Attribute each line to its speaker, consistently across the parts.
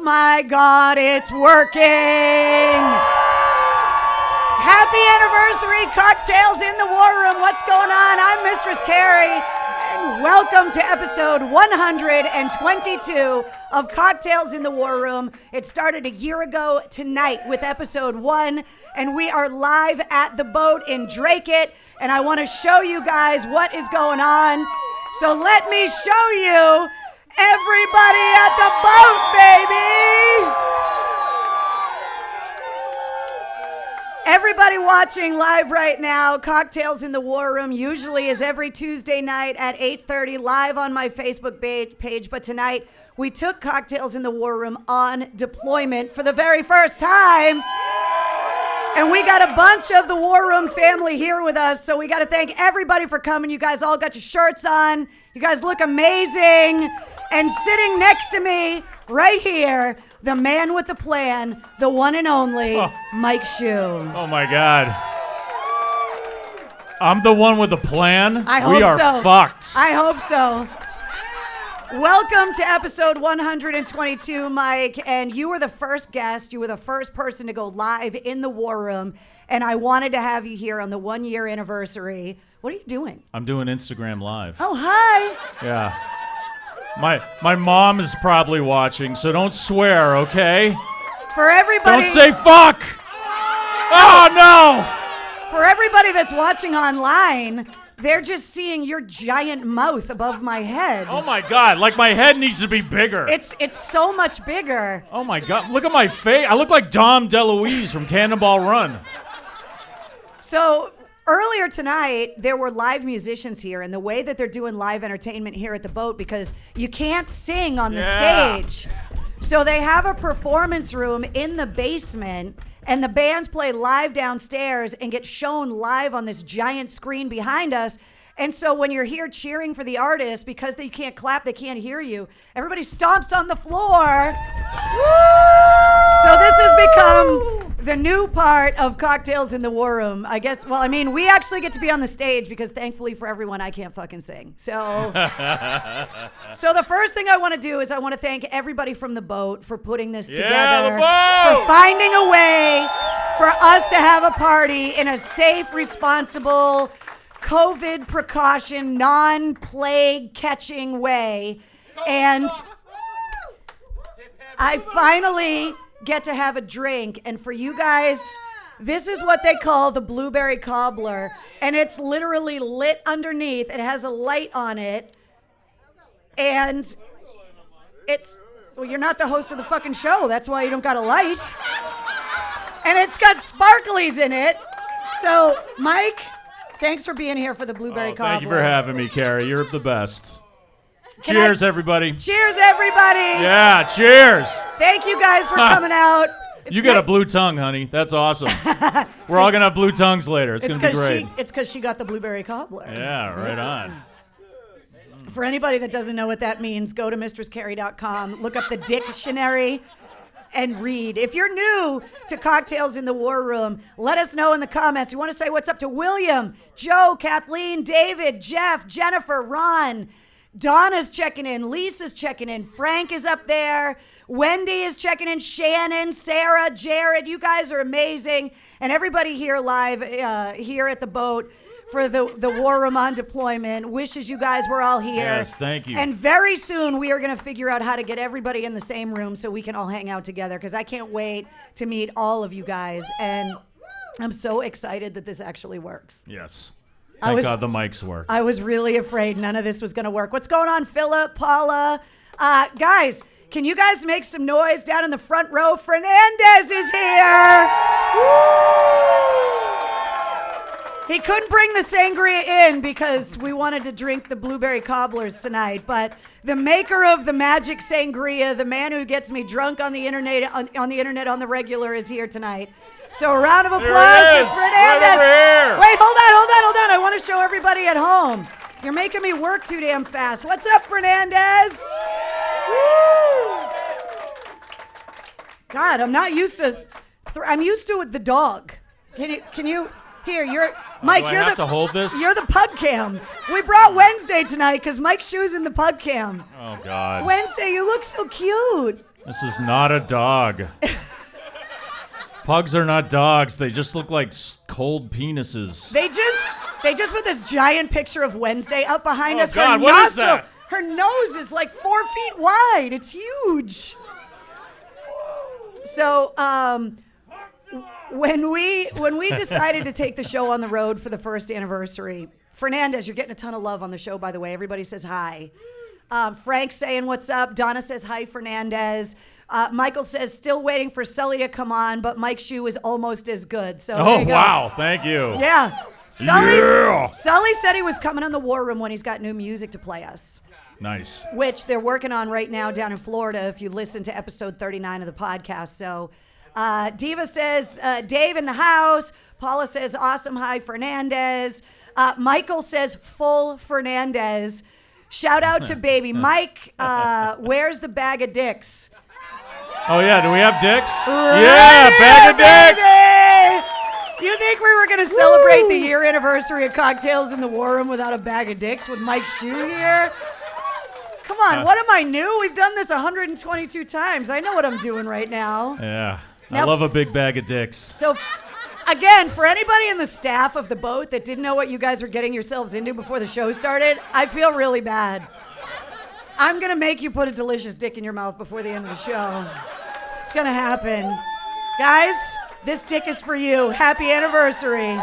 Speaker 1: my God, it's working. Happy anniversary, Cocktails in the War Room. What's going on? I'm Mistress Carrie, and welcome to episode 122 of Cocktails in the War Room. It started a year ago tonight with episode 1, and we are live at the boat in Dracut, and I want to show you guys what is going on. So let me show you everybody at the boat, baby! Everybody watching live right now, Cocktails in the War Room usually is every Tuesday night at 8:30 live on my Facebook page, but tonight we took Cocktails in the War Room on deployment for the very first time. And we got a bunch of the War Room family here with us, so we got to thank everybody for coming. You guys all got your shirts on. You guys look amazing. And sitting next to me right here, the man with the plan, the one and only Mike Shue.
Speaker 2: Oh my God. I'm the one with the plan?
Speaker 1: I hope so.
Speaker 2: We are fucked.
Speaker 1: I hope so. Welcome to episode 122, Mike. And you were the first guest. You were the first person to go live in the War Room. And I wanted to have you here on the 1-year anniversary. What are you doing?
Speaker 2: I'm doing Instagram Live.
Speaker 1: Oh, hi.
Speaker 2: Yeah. My mom is probably watching, so don't swear, okay?
Speaker 1: For everybody.
Speaker 2: Don't say fuck! Oh, no!
Speaker 1: For everybody that's watching online, they're just seeing your giant mouth above my head.
Speaker 2: Oh, my God. Like, my head needs to be bigger.
Speaker 1: It's so much bigger.
Speaker 2: Oh, my God. Look at my face. I look like Dom DeLuise from Cannonball Run.
Speaker 1: So earlier tonight, there were live musicians here, and the way that they're doing live entertainment here at the boat, because you can't sing on the stage. So they have a performance room in the basement, and the bands play live downstairs and get shown live on this giant screen behind us. And so when you're here cheering for the artist, because they can't clap, they can't hear you, everybody stomps on the floor. So this has become the new part of Cocktails in the War Room. I guess, well, I mean, we actually get to be on the stage because thankfully for everyone, I can't fucking sing. So the first thing I want to do is I want to thank everybody from the boat for putting this together, for finding a way for us to have a party in a safe, responsible, COVID precaution, non-plague catching way. And I finally get to have a drink, and for you guys, this is what they call the blueberry cobbler, and it's literally lit underneath. It has a light on it, and it's, well, you're not the host of the fucking show, that's why you don't got a light, and it's got sparklies in it. So Mike, thanks for being here for the blueberry cobbler.
Speaker 2: Thank you for having me, Carrie. You're the best. Cheers, everybody.
Speaker 1: Cheers, everybody.
Speaker 2: Yeah, cheers.
Speaker 1: Thank you guys for coming out.
Speaker 2: You got a blue tongue, honey. That's awesome. We're all going to have blue tongues later. It's going to be great.
Speaker 1: It's because she got the blueberry cobbler.
Speaker 2: Yeah, right on.
Speaker 1: For anybody that doesn't know what that means, go to mistresscarrie.com, look up the dictionary, and read. If you're new to Cocktails in the War Room, let us know in the comments. You want to say what's up to William, Joe, Kathleen, David, Jeff, Jennifer, Ron, Donna's checking in, Lisa's checking in, Frank is up there, Wendy is checking in, Shannon, Sarah, Jared, you guys are amazing. And everybody here live here at the boat for the War Room on deployment wishes you guys were all here.
Speaker 2: Yes, thank you.
Speaker 1: And very soon we are going to figure out how to get everybody in the same room so we can all hang out together, because I can't wait to meet all of you guys. And I'm so excited that this actually works.
Speaker 2: Yes. Thank God the mics work.
Speaker 1: I was really afraid none of this was going to work. What's going on, Philip, Paula? Guys, can you guys make some noise down in the front row? Fernandez is here. He couldn't bring the sangria in because we wanted to drink the blueberry cobblers tonight, but the maker of the magic sangria, the man who gets me drunk on the internet on the regular, is here tonight. So a round of applause for Fernandez.
Speaker 2: Right
Speaker 1: Wait, hold on. I want to show everybody at home. You're making me work too damn fast. What's up, Fernandez? Woo! God, I'm not used to. I'm used to the dog. Can you? Here, you're Mike.
Speaker 2: Do
Speaker 1: you're
Speaker 2: I have to hold this?
Speaker 1: You're the pug cam. We brought Wednesday tonight because Mike Shue's in the pug cam.
Speaker 2: Oh God.
Speaker 1: Wednesday, you look so cute.
Speaker 2: This is not a dog. Pugs are not dogs. They just look like cold penises.
Speaker 1: They just put this giant picture of Wednesday up behind us.
Speaker 2: God,
Speaker 1: her
Speaker 2: what is that?
Speaker 1: Her nose is like 4 feet wide. It's huge. So, when we decided to take the show on the road for the first anniversary, Fernandez, you're getting a ton of love on the show, by the way. Everybody says hi. Frank's saying what's up. Donna says hi, Fernandez. Michael says still waiting for Sully to come on, but Mike's shoe is almost as good. So there you go.
Speaker 2: Wow, thank you.
Speaker 1: Yeah. Sully said he was coming on the WarRoom when he's got new music to play us.
Speaker 2: Nice.
Speaker 1: Which they're working on right now down in Florida if you listen to episode 39 of the podcast. So Diva says, Dave in the house. Paula says, awesome, hi, Fernandez. Michael says, full Fernandez. Shout out to baby Mike. Where's the bag of dicks?
Speaker 2: Oh, yeah, do we have dicks?
Speaker 1: Right
Speaker 2: yeah,
Speaker 1: here,
Speaker 2: bag of dicks!
Speaker 1: Baby! You think we were going to celebrate the year anniversary of Cocktails in the WarRoom without a bag of dicks with Mike's shoe here? Come on, what am I new? We've done this 122 times. I know what I'm doing right now.
Speaker 2: Yeah,
Speaker 1: Now,
Speaker 2: I love a big bag of dicks.
Speaker 1: So, again, for anybody in the staff of the boat that didn't know what you guys were getting yourselves into before the show started, I feel really bad. I'm going to make you put a delicious dick in your mouth before the end of the show. It's going to happen. Guys, this dick is for you. Happy anniversary.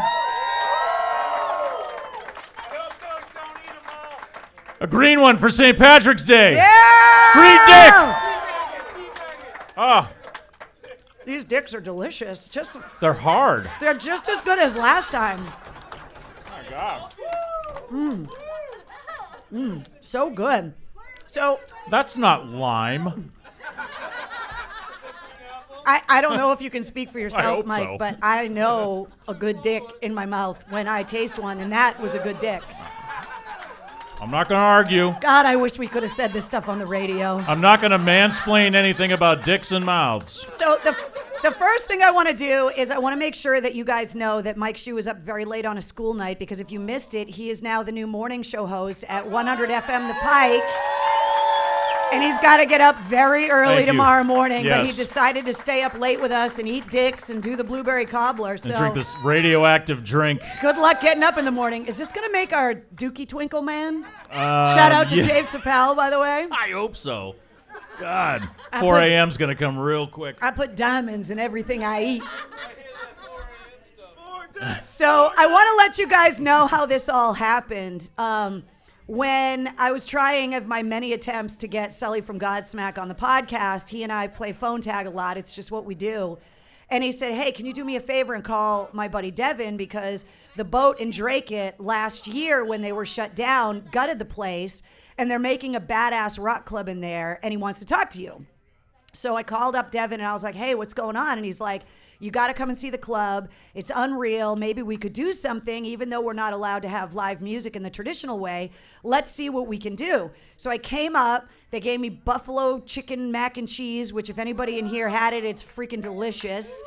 Speaker 2: A green one for St. Patrick's Day.
Speaker 1: Yeah!
Speaker 2: Green dick! Oh,
Speaker 1: These dicks are delicious.
Speaker 2: they're hard.
Speaker 1: They're just as good as last time.
Speaker 2: Oh, my God.
Speaker 1: So good. So,
Speaker 2: That's not lime.
Speaker 1: I don't know if you can speak for
Speaker 2: I
Speaker 1: yourself,
Speaker 2: hope
Speaker 1: Mike,
Speaker 2: so.
Speaker 1: but I know a good dick in my mouth when I taste one, and that was a good dick.
Speaker 2: I'm not going to argue.
Speaker 1: God, I wish we could have said this stuff on the radio.
Speaker 2: I'm not going to mansplain anything about dicks and mouths.
Speaker 1: So the first thing I want to do is I want to make sure that you guys know that Mike Shue was up very late on a school night, because if you missed it, he is now the new morning show host at 100 FM The Pike. And he's got to get up very early
Speaker 2: Thank you.
Speaker 1: tomorrow morning, but he
Speaker 2: Yes.
Speaker 1: decided to stay up late with us and eat dicks and do the blueberry cobbler. So
Speaker 2: And drink this radioactive drink.
Speaker 1: good luck getting up in the morning. Is this going to make our Dookie Twinkle Man? Shout out to
Speaker 2: yeah.
Speaker 1: Dave Chappelle, by the way.
Speaker 2: I hope so. God,
Speaker 1: I
Speaker 2: 4
Speaker 1: put-
Speaker 2: a.m.'s going to come real quick.
Speaker 1: I put diamonds in everything I eat. So I want to let you guys know how this all happened. When I was trying of my many attempts to get Sully from Godsmack on the podcast, he and I play phone tag a lot. It's just what we do. And he said, hey, can you do me a favor and call my buddy Devin, because the boat in Dracut last year when they were shut down gutted the place, and they're making a badass rock club in there, and he wants to talk to you. So I called up Devin and I was like, hey, what's going on? And he's like, you got to come and see the club. It's unreal. Maybe we could do something, even though we're not allowed to have live music in the traditional way. Let's see what we can do. So I came up. They gave me buffalo chicken mac and cheese, which if anybody in here had it, it's freaking delicious.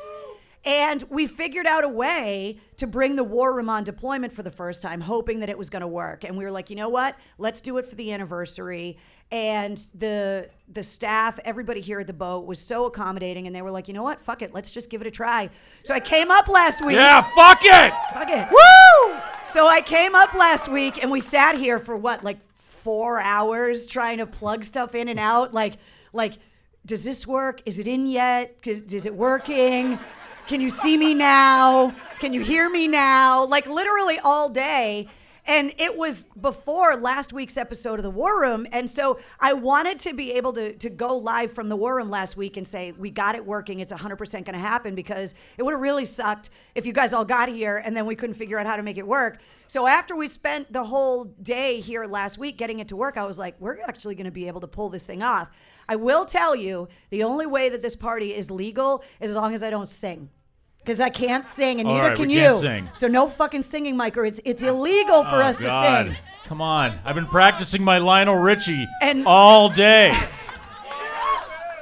Speaker 1: And we figured out a way to bring the WarRoom on deployment for the first time, hoping that it was going to work. And we were like, you know what? Let's do it for the anniversary. And the staff, everybody here at the boat was so accommodating, and they were like, you know what? Fuck it. Let's just give it a try. So I came up last week.
Speaker 2: Yeah, fuck it!
Speaker 1: Fuck it. Woo! So I came up last week, and we sat here for what, like 4 hours trying to plug stuff in and out? Like, does this work? Is it in yet? Is it working? Can you see me now? Can you hear me now? Like literally all day. And it was before last week's episode of the WarRoom. And so I wanted to be able to go live from the WarRoom last week and say, we got it working. It's 100% going to happen, because it would have really sucked if you guys all got here and then we couldn't figure out how to make it work. So after we spent the whole day here last week getting it to work, I was like, we're actually going to be able to pull this thing off. I will tell you, the only way that this party is legal is as long as I don't sing. Because I can't sing, and
Speaker 2: All
Speaker 1: neither
Speaker 2: right,
Speaker 1: can
Speaker 2: we
Speaker 1: you.
Speaker 2: can't sing.
Speaker 1: So no fucking singing, Mike, or it's illegal for us
Speaker 2: God.
Speaker 1: to sing.
Speaker 2: Come on. I've been practicing my Lionel Richie
Speaker 1: And-
Speaker 2: all day.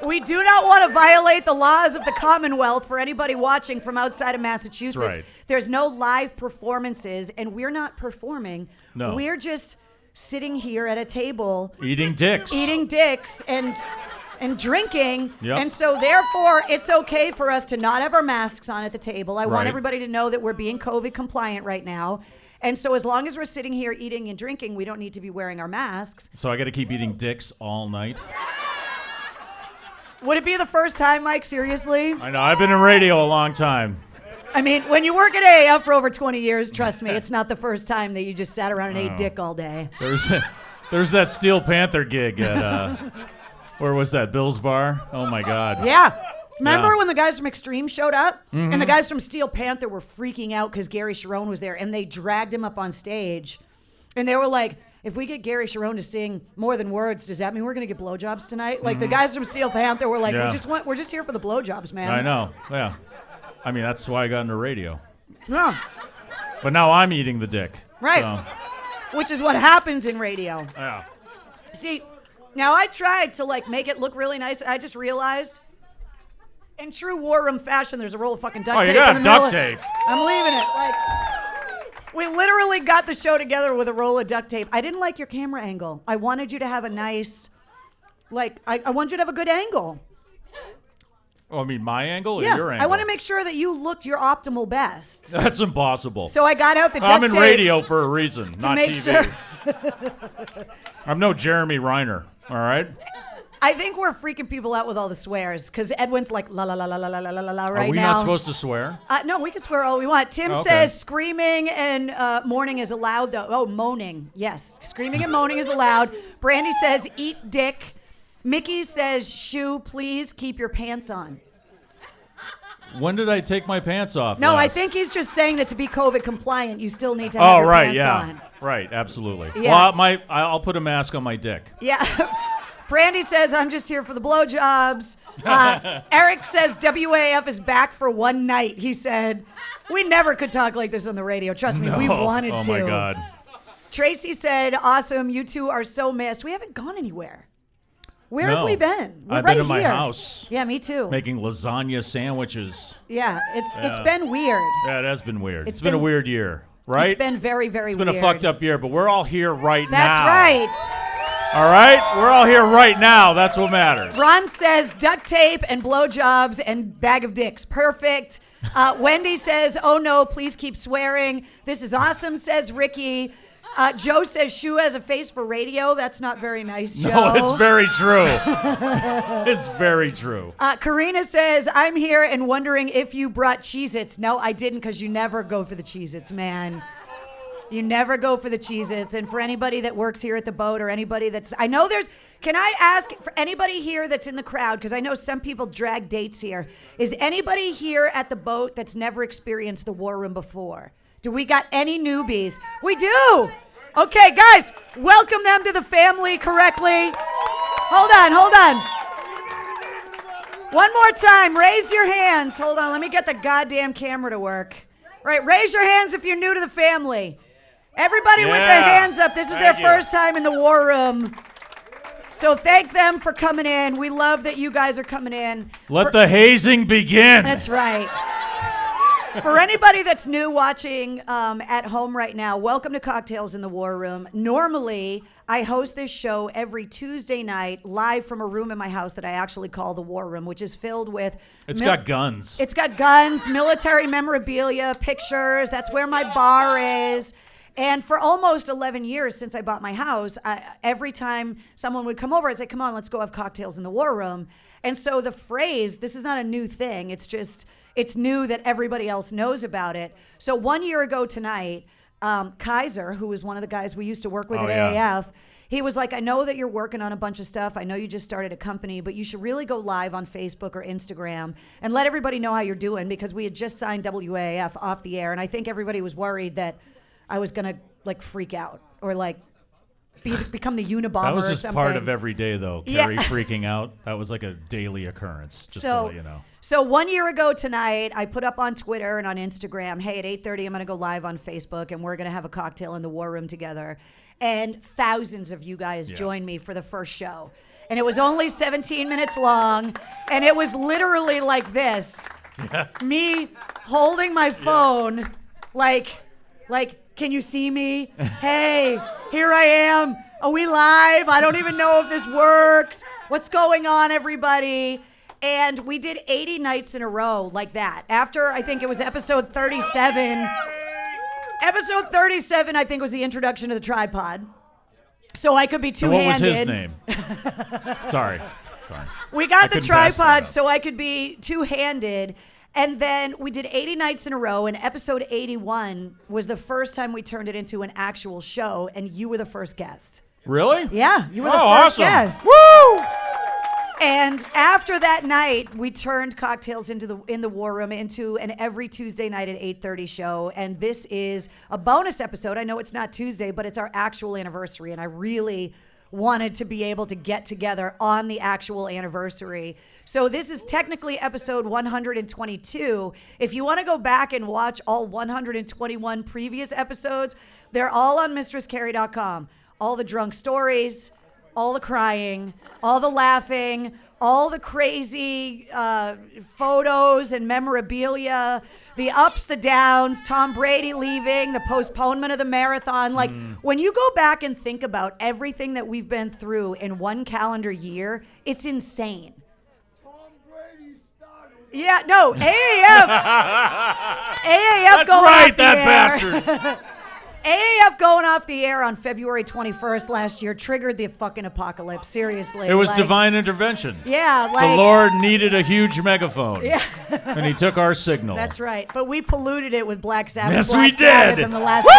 Speaker 1: We do not want to violate the laws of the Commonwealth for anybody watching from outside of Massachusetts.
Speaker 2: That's right.
Speaker 1: There's no live performances, and we're not performing.
Speaker 2: No.
Speaker 1: We're just sitting here at a table
Speaker 2: Eating dicks.
Speaker 1: eating dicks and and drinking.
Speaker 2: Yep.
Speaker 1: And so therefore, it's okay for us to not have our masks on at the table. I want
Speaker 2: Right.
Speaker 1: everybody to know that we're being COVID compliant right now. And so as long as we're sitting here eating and drinking, we don't need to be wearing our masks.
Speaker 2: So I got to keep eating dicks all night.
Speaker 1: Would it be the first time, Mike? Seriously?
Speaker 2: I know. I've been in radio a long time.
Speaker 1: I mean, when you work at AAF for over 20 years, trust me, it's not the first time that you just sat around and ate dick all day.
Speaker 2: There's that Steel Panther gig at where was that? Bill's Bar? Oh my God.
Speaker 1: Yeah. Remember
Speaker 2: Yeah.
Speaker 1: when the guys from Extreme showed up? And the guys from Steel Panther were freaking out because Gary Sharon was there, and they dragged him up on stage. And they were like, if we get Gary Sharon to sing more than words, does that mean we're going to get blowjobs tonight? Like the guys from Steel Panther were like,
Speaker 2: Yeah.
Speaker 1: we're just here for the blowjobs, man.
Speaker 2: I know. Yeah. I mean, that's why I got into radio.
Speaker 1: Yeah.
Speaker 2: But now I'm eating the dick.
Speaker 1: Right.
Speaker 2: So,
Speaker 1: Which is what happens in radio.
Speaker 2: yeah.
Speaker 1: See, now I tried to like make it look really nice. I just realized, in true WarRoom fashion, there's a roll of fucking duct
Speaker 2: Oh, you
Speaker 1: tape
Speaker 2: got
Speaker 1: in the middle.
Speaker 2: duct tape.
Speaker 1: I'm leaving it. Like, we literally got the show together with a roll of duct tape. I didn't like your camera angle. I wanted you to have a nice, like, I wanted you to have a good angle.
Speaker 2: Oh, I mean, my angle or
Speaker 1: Yeah,
Speaker 2: your angle?
Speaker 1: I want to make sure that you looked your optimal best.
Speaker 2: That's impossible.
Speaker 1: So I got out the duct
Speaker 2: I'm in
Speaker 1: tape
Speaker 2: radio for a reason,
Speaker 1: to
Speaker 2: not
Speaker 1: make
Speaker 2: TV.
Speaker 1: sure.
Speaker 2: I'm no Jeremy Reiner, all right?
Speaker 1: I think we're freaking people out with all the swears because Edwin's like la la la la la la la la la right
Speaker 2: Are we
Speaker 1: now.
Speaker 2: not supposed to swear?
Speaker 1: No, we can swear all we want. Tim
Speaker 2: Okay.
Speaker 1: says screaming and mourning is allowed, though. Oh, moaning. Yes. Screaming and moaning is allowed. Brandy says eat dick. Mickey says shoe, please keep your pants on.
Speaker 2: When did I take my pants off?
Speaker 1: No, I
Speaker 2: last?
Speaker 1: think he's just saying that to be COVID compliant, you still need to have your
Speaker 2: right,
Speaker 1: pants
Speaker 2: yeah.
Speaker 1: on.
Speaker 2: Right, absolutely.
Speaker 1: Yeah.
Speaker 2: Well, I'll put a mask on my dick.
Speaker 1: Yeah. Brandy says, I'm just here for the blowjobs. Eric says, WAF is back for one night. He said, we never could talk like this on the radio. Trust me, we wanted to.
Speaker 2: Oh, my God.
Speaker 1: Tracy said, awesome. You two are so missed. We haven't gone anywhere. Where have we been? We're
Speaker 2: I've
Speaker 1: right
Speaker 2: been in my
Speaker 1: here.
Speaker 2: house.
Speaker 1: Yeah, me too.
Speaker 2: Making lasagna sandwiches.
Speaker 1: Yeah, it's been weird.
Speaker 2: Yeah, it has been weird.
Speaker 1: It's
Speaker 2: It's been a
Speaker 1: been-
Speaker 2: weird year, right?
Speaker 1: It's been very, very weird.
Speaker 2: It's been a fucked up year, but we're all here right now.
Speaker 1: That's right.
Speaker 2: All right? We're all here right now. That's what matters.
Speaker 1: Ron says duct tape and blowjobs and bag of dicks. Perfect. Wendy says, oh no, please keep swearing. This is awesome, says Ricky. Joe says Shu has a face for radio. That's not very nice, Joe.
Speaker 2: No, it's very true. It's very true.
Speaker 1: Karina says, I'm here and wondering if you brought Cheez-Its. No, I didn't, because you never go for the Cheez-Its, man. You never go for the Cheez-Its. And for anybody that works here at the boat or anybody that's, I know there's, can I ask for anybody here that's in the crowd, because I know some people drag dates here. Is anybody here at the boat that's never experienced the WarRoom before? Do we got any newbies? We do. Okay, guys, welcome them to the family correctly. Hold on. One more time, raise your hands. Hold on, let me get the goddamn camera to work. Right, raise your hands if you're new to the family. Everybody with their hands up. This is their first time in the WarRoom. So thank them for coming in. We love that you guys are coming in.
Speaker 2: Let the hazing begin.
Speaker 1: That's right. For anybody that's new watching at home right now, welcome to Cocktails in the WarRoom. Normally, I host this show every Tuesday night live from a room in my house that I actually call the WarRoom, which is filled with...
Speaker 2: It's got guns.
Speaker 1: It's got guns, military memorabilia, pictures. That's where my bar is. And for almost 11 years since I bought my house, every time someone would come over, I'd say, come on, let's go have cocktails in the WarRoom. And so the phrase, this is not a new thing. It's just... It's new that everybody else knows about it. So 1 year ago tonight, Kaiser, who was one of the guys we used to work with at AAF, he was like, I know that you're working on a bunch of stuff. I know you just started a company, but you should really go live on Facebook or Instagram and let everybody know how you're doing, because we had just signed WAF off the air. And I think everybody was worried that I was going to like freak out or like become the Unabomber.
Speaker 2: That was
Speaker 1: or
Speaker 2: just
Speaker 1: something.
Speaker 2: part of every day, though.
Speaker 1: Yeah.
Speaker 2: Carrie freaking out. That was like a daily occurrence, just to let you know.
Speaker 1: So 1 year ago tonight, I put up on Twitter and on Instagram, hey, at 8:30, I'm going to go live on Facebook, and we're going to have a cocktail in the WarRoom together. And thousands of you guys joined me for the first show. And it was only 17 minutes long, and it was literally like this.
Speaker 2: Yeah.
Speaker 1: Me holding my phone, like, can you see me? Hey, here I am. Are we live? I don't even know if this works. What's going on, everybody? And we did 80 nights in a row like that. After, I think it was episode 37. Episode 37, I think, was the introduction to the tripod. So I could be two-handed.
Speaker 2: What was his name? Sorry.
Speaker 1: We got the tripod so I could be two-handed. And then we did 80 nights in a row, and episode 81 was the first time we turned it into an actual show, and you were the first guest.
Speaker 2: Really?
Speaker 1: Yeah, you were the first guest.
Speaker 2: Woo!
Speaker 1: And after that night, we turned Cocktails in the War Room into an every Tuesday night at 8:30 show. And this is a bonus episode. I know it's not Tuesday, but it's our actual anniversary. And I really wanted to be able to get together on the actual anniversary. So this is technically episode 122. If you want to go back and watch all 121 previous episodes, they're all on mistresscarrie.com. All the drunk stories, all the crying, all the laughing, all the crazy photos and memorabilia, the ups, the downs, Tom Brady leaving, the postponement of the marathon. Like, when you go back and think about everything that we've been through in one calendar year, it's insane. Tom Brady started. Yeah, no, AAF. AAF going off the air.
Speaker 2: Bastard.
Speaker 1: AAF going off the air on February 21st last year triggered the fucking apocalypse. Seriously.
Speaker 2: It was divine intervention.
Speaker 1: Yeah, like
Speaker 2: the Lord needed a huge megaphone.
Speaker 1: Yeah.
Speaker 2: And he took our signal.
Speaker 1: That's right. But we polluted it with Black Sabbath.
Speaker 2: Yes,
Speaker 1: Black
Speaker 2: we
Speaker 1: Sabbath
Speaker 2: did.
Speaker 1: in the last 6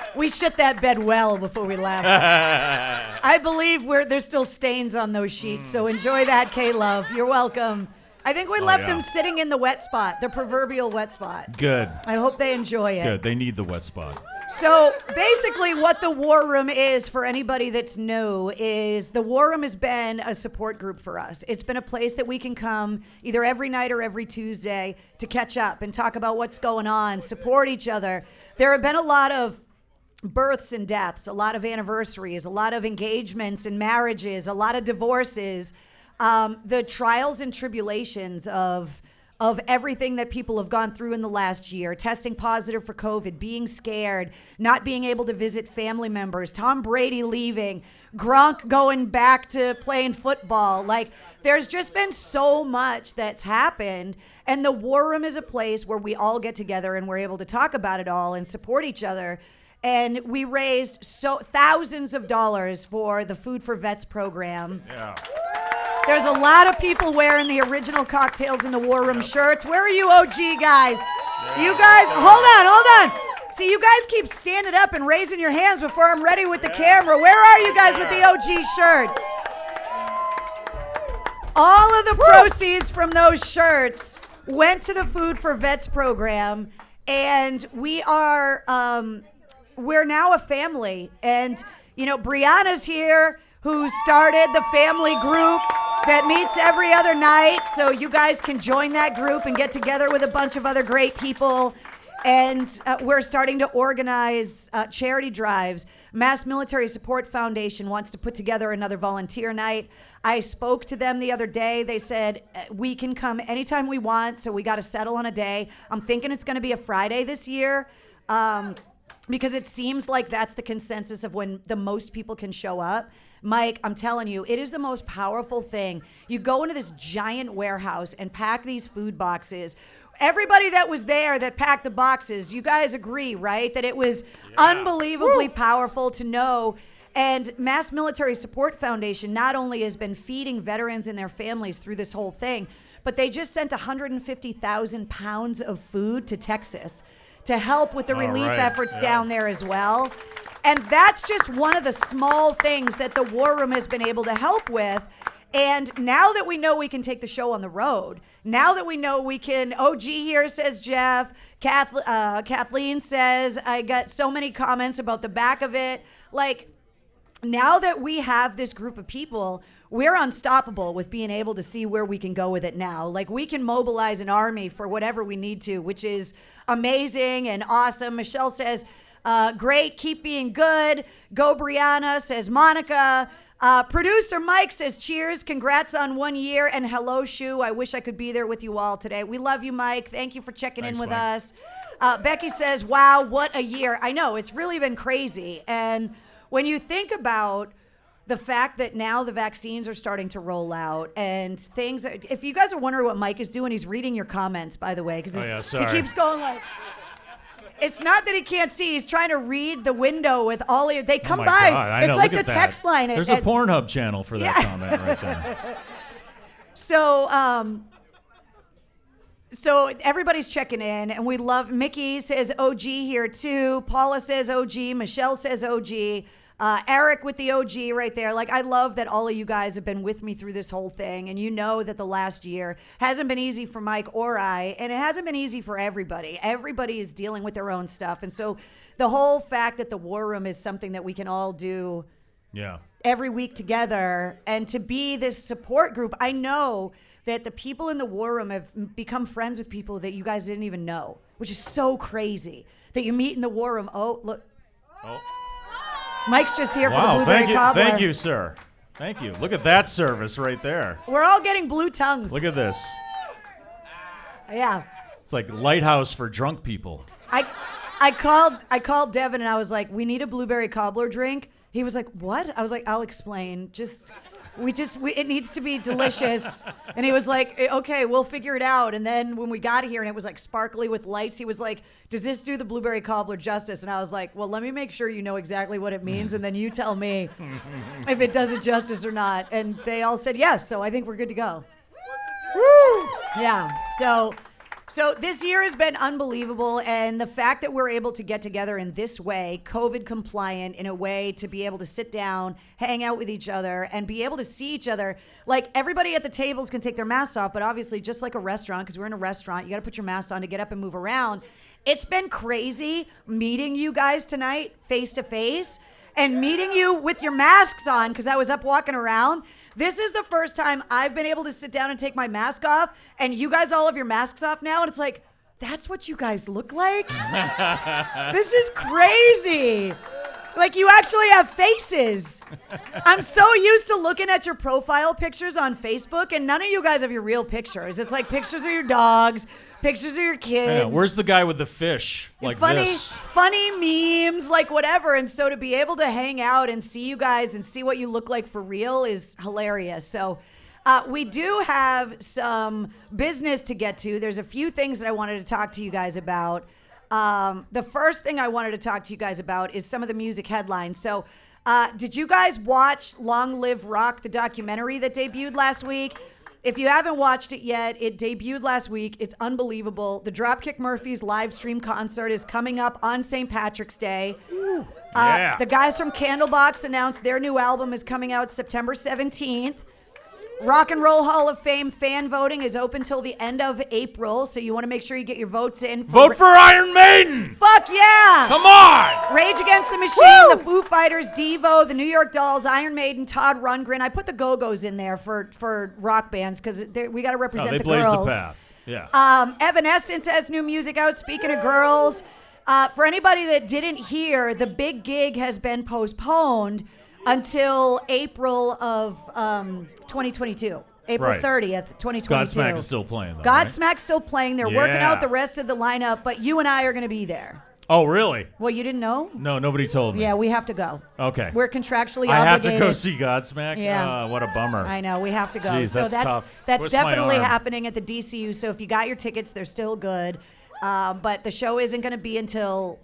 Speaker 1: minutes. We shit that bed well before we left. I believe there's still stains on those sheets, so enjoy that, K-Love. You're welcome. I think we left them sitting in the wet spot, the proverbial wet spot.
Speaker 2: Good.
Speaker 1: I hope they enjoy it.
Speaker 2: Good. They need the wet spot.
Speaker 1: So basically what the War Room is, for anybody that's new, is the War Room has been a support group for us. It's been a place that we can come either every night or every Tuesday to catch up and talk about what's going on, support each other. There have been a lot of births and deaths, a lot of anniversaries, a lot of engagements and marriages, a lot of divorces. The trials and tribulations of everything that people have gone through in the last year, testing positive for COVID, being scared, not being able to visit family members, Tom Brady leaving, Gronk going back to playing football. Like, there's just been so much that's happened. And the War Room is a place where we all get together and we're able to talk about it all and support each other. And we raised thousands of dollars for the Food for Vets program.
Speaker 2: Yeah.
Speaker 1: There's a lot of people wearing the original Cocktails in the War Room shirts. Where are you OG guys? You guys, hold on. See, you guys keep standing up and raising your hands before I'm ready with the camera. Where are you guys with the OG shirts? All of the proceeds from those shirts went to the Food for Vets program, and we are, we're now a family. And, you know, Brianna's here, who started the family group that meets every other night. So you guys can join that group and get together with a bunch of other great people. And we're starting to organize charity drives. Mass Military Support Foundation wants to put together another volunteer night. I spoke to them the other day. They said, we can come anytime we want, so we got to settle on a day. I'm thinking it's going to be a Friday this year. Because it seems like that's the consensus of when the most people can show up. Mike, I'm telling you, it is the most powerful thing. You go into this giant warehouse and pack these food boxes. Everybody that was there that packed the boxes, you guys agree, right? That it was unbelievably powerful to know. And Mass Military Support Foundation not only has been feeding veterans and their families through this whole thing, but they just sent 150,000 pounds of food to Texas to help with the relief efforts down there as well. And that's just one of the small things that the War Room has been able to help with. And now that we know we can take the show on the road, now that we know we can, OG here says Jeff, Kathleen says, I got so many comments about the back of it. Like, now that we have this group of people, we're unstoppable with being able to see where we can go with it now. Like, we can mobilize an army for whatever we need to, which is amazing and awesome. Michelle says, great, keep being good. Go Brianna, says Monica. Producer Mike says, cheers, congrats on 1 year, and hello, Shu. I wish I could be there with you all today. We love you, Mike. Thank you for checking in with us. Becky says, wow, what a year. I know, it's really been crazy. And when you think about the fact that now the vaccines are starting to roll out and things. If you guys are wondering what Mike is doing, he's reading your comments, by the way, because he keeps going like. It's not that he can't see. He's trying to read the window with all of they come by.
Speaker 2: God,
Speaker 1: it's like the text line.
Speaker 2: There's a Pornhub channel for that comment right there.
Speaker 1: So everybody's checking in, and we love. Mickey says OG here too. Paula says OG. Michelle says OG. Eric with the OG right there. Like, I love that all of you guys have been with me through this whole thing. And you know that the last year hasn't been easy for Mike or I. And it hasn't been easy for everybody. Everybody is dealing with their own stuff. And so the whole fact that the War Room is something that we can all do every week together and to be this support group. I know that the people in the War Room have become friends with people that you guys didn't even know, which is so crazy that you meet in the War Room. Oh, look. Oh. Mike's just here for the blueberry cobbler.
Speaker 2: Thank you, sir. Thank you. Look at that service right there.
Speaker 1: We're all getting blue tongues.
Speaker 2: Look at this.
Speaker 1: Yeah.
Speaker 2: It's like Lighthouse for drunk people.
Speaker 1: I called Devin and I was like, we need a blueberry cobbler drink. He was like, what? I was like, I'll explain. It needs to be delicious. And he was like, okay, we'll figure it out. And then when we got here and it was like sparkly with lights, he was like, does this do the blueberry cobbler justice? And I was like, well, let me make sure you know exactly what it means. And then you tell me if it does it justice or not. And they all said yes. So I think we're good to go. Woo! Yeah. So this year has been unbelievable, and the fact that we're able to get together in this way, COVID compliant, in a way to be able to sit down, hang out with each other, and be able to see each other. Like, everybody at the tables can take their masks off, but obviously just like a restaurant, because we're in a restaurant, you got to put your mask on to get up and move around. It's been crazy meeting you guys tonight face to face and meeting you with your masks on, because I was up walking around. This is the first time I've been able to sit down and take my mask off, and you guys all have your masks off now, and it's like, that's what you guys look like? This is crazy. Like, you actually have faces. I'm so used to looking at your profile pictures on Facebook, and none of you guys have your real pictures. It's like pictures of your dogs, pictures of your kids.
Speaker 2: Where's the guy with the fish? Like
Speaker 1: funny memes, like whatever. And so to be able to hang out and see you guys and see what you look like for real is hilarious. So we do have some business to get to. There's a few things that I wanted to talk to you guys about. The first thing I wanted to talk to you guys about is some of the music headlines. So did you guys watch Long Live Rock, the documentary that debuted last week? If you haven't watched it yet, it debuted last week. It's unbelievable. The Dropkick Murphys live stream concert is coming up on St. Patrick's Day. The guys from Candlebox announced their new album is coming out September 17th. Rock and Roll Hall of Fame fan voting is open till the end of April, so you want to make sure you get your votes in.
Speaker 2: Vote for Iron Maiden!
Speaker 1: Fuck yeah!
Speaker 2: Come on!
Speaker 1: Rage Against the Machine, the Foo Fighters, Devo, the New York Dolls, Iron Maiden, Todd Rundgren. I put the Go-Go's in there for rock bands because we got to represent the girls.
Speaker 2: They blaze the path. Yeah.
Speaker 1: Evanescence has new music out. Speaking of girls, for anybody that didn't hear, the big gig has been postponed until April of 2022. April 30th, 2022.
Speaker 2: Godsmack is still playing, though.
Speaker 1: Godsmack's still playing. They're working out the rest of the lineup, but you and I are going to be there.
Speaker 2: Oh, really?
Speaker 1: Well, you didn't know?
Speaker 2: No, nobody told me.
Speaker 1: Yeah, we have to go.
Speaker 2: Okay.
Speaker 1: We're contractually
Speaker 2: I
Speaker 1: obligated.
Speaker 2: have to go see Godsmack?
Speaker 1: Yeah.
Speaker 2: What a bummer.
Speaker 1: I know, we have to go.
Speaker 2: Jeez,
Speaker 1: so
Speaker 2: that's tough.
Speaker 1: That's
Speaker 2: Twist my
Speaker 1: definitely
Speaker 2: arm.
Speaker 1: happening at the DCU. So if you got your tickets, they're still good. But the show isn't going to be until,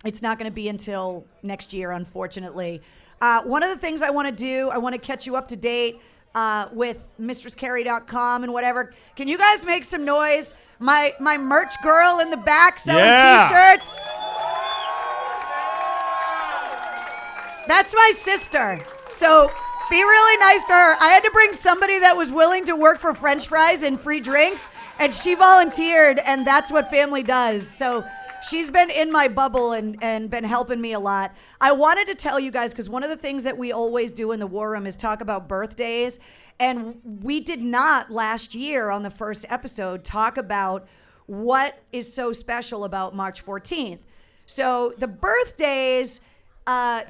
Speaker 1: it's not going to be until next year, unfortunately. One of the things I want to do, I want to catch you up to date with MistressCarrie.com and whatever. Can you guys make some noise? My merch girl in the back selling T-shirts. That's my sister. So be really nice to her. I had to bring somebody that was willing to work for French fries and free drinks, and she volunteered, and that's what family does. So she's been in my bubble and been helping me a lot. I wanted to tell you guys, because one of the things that we always do in the War Room is talk about birthdays. And we did not last year on the first episode talk about what is so special about March 14th. So the birthdays,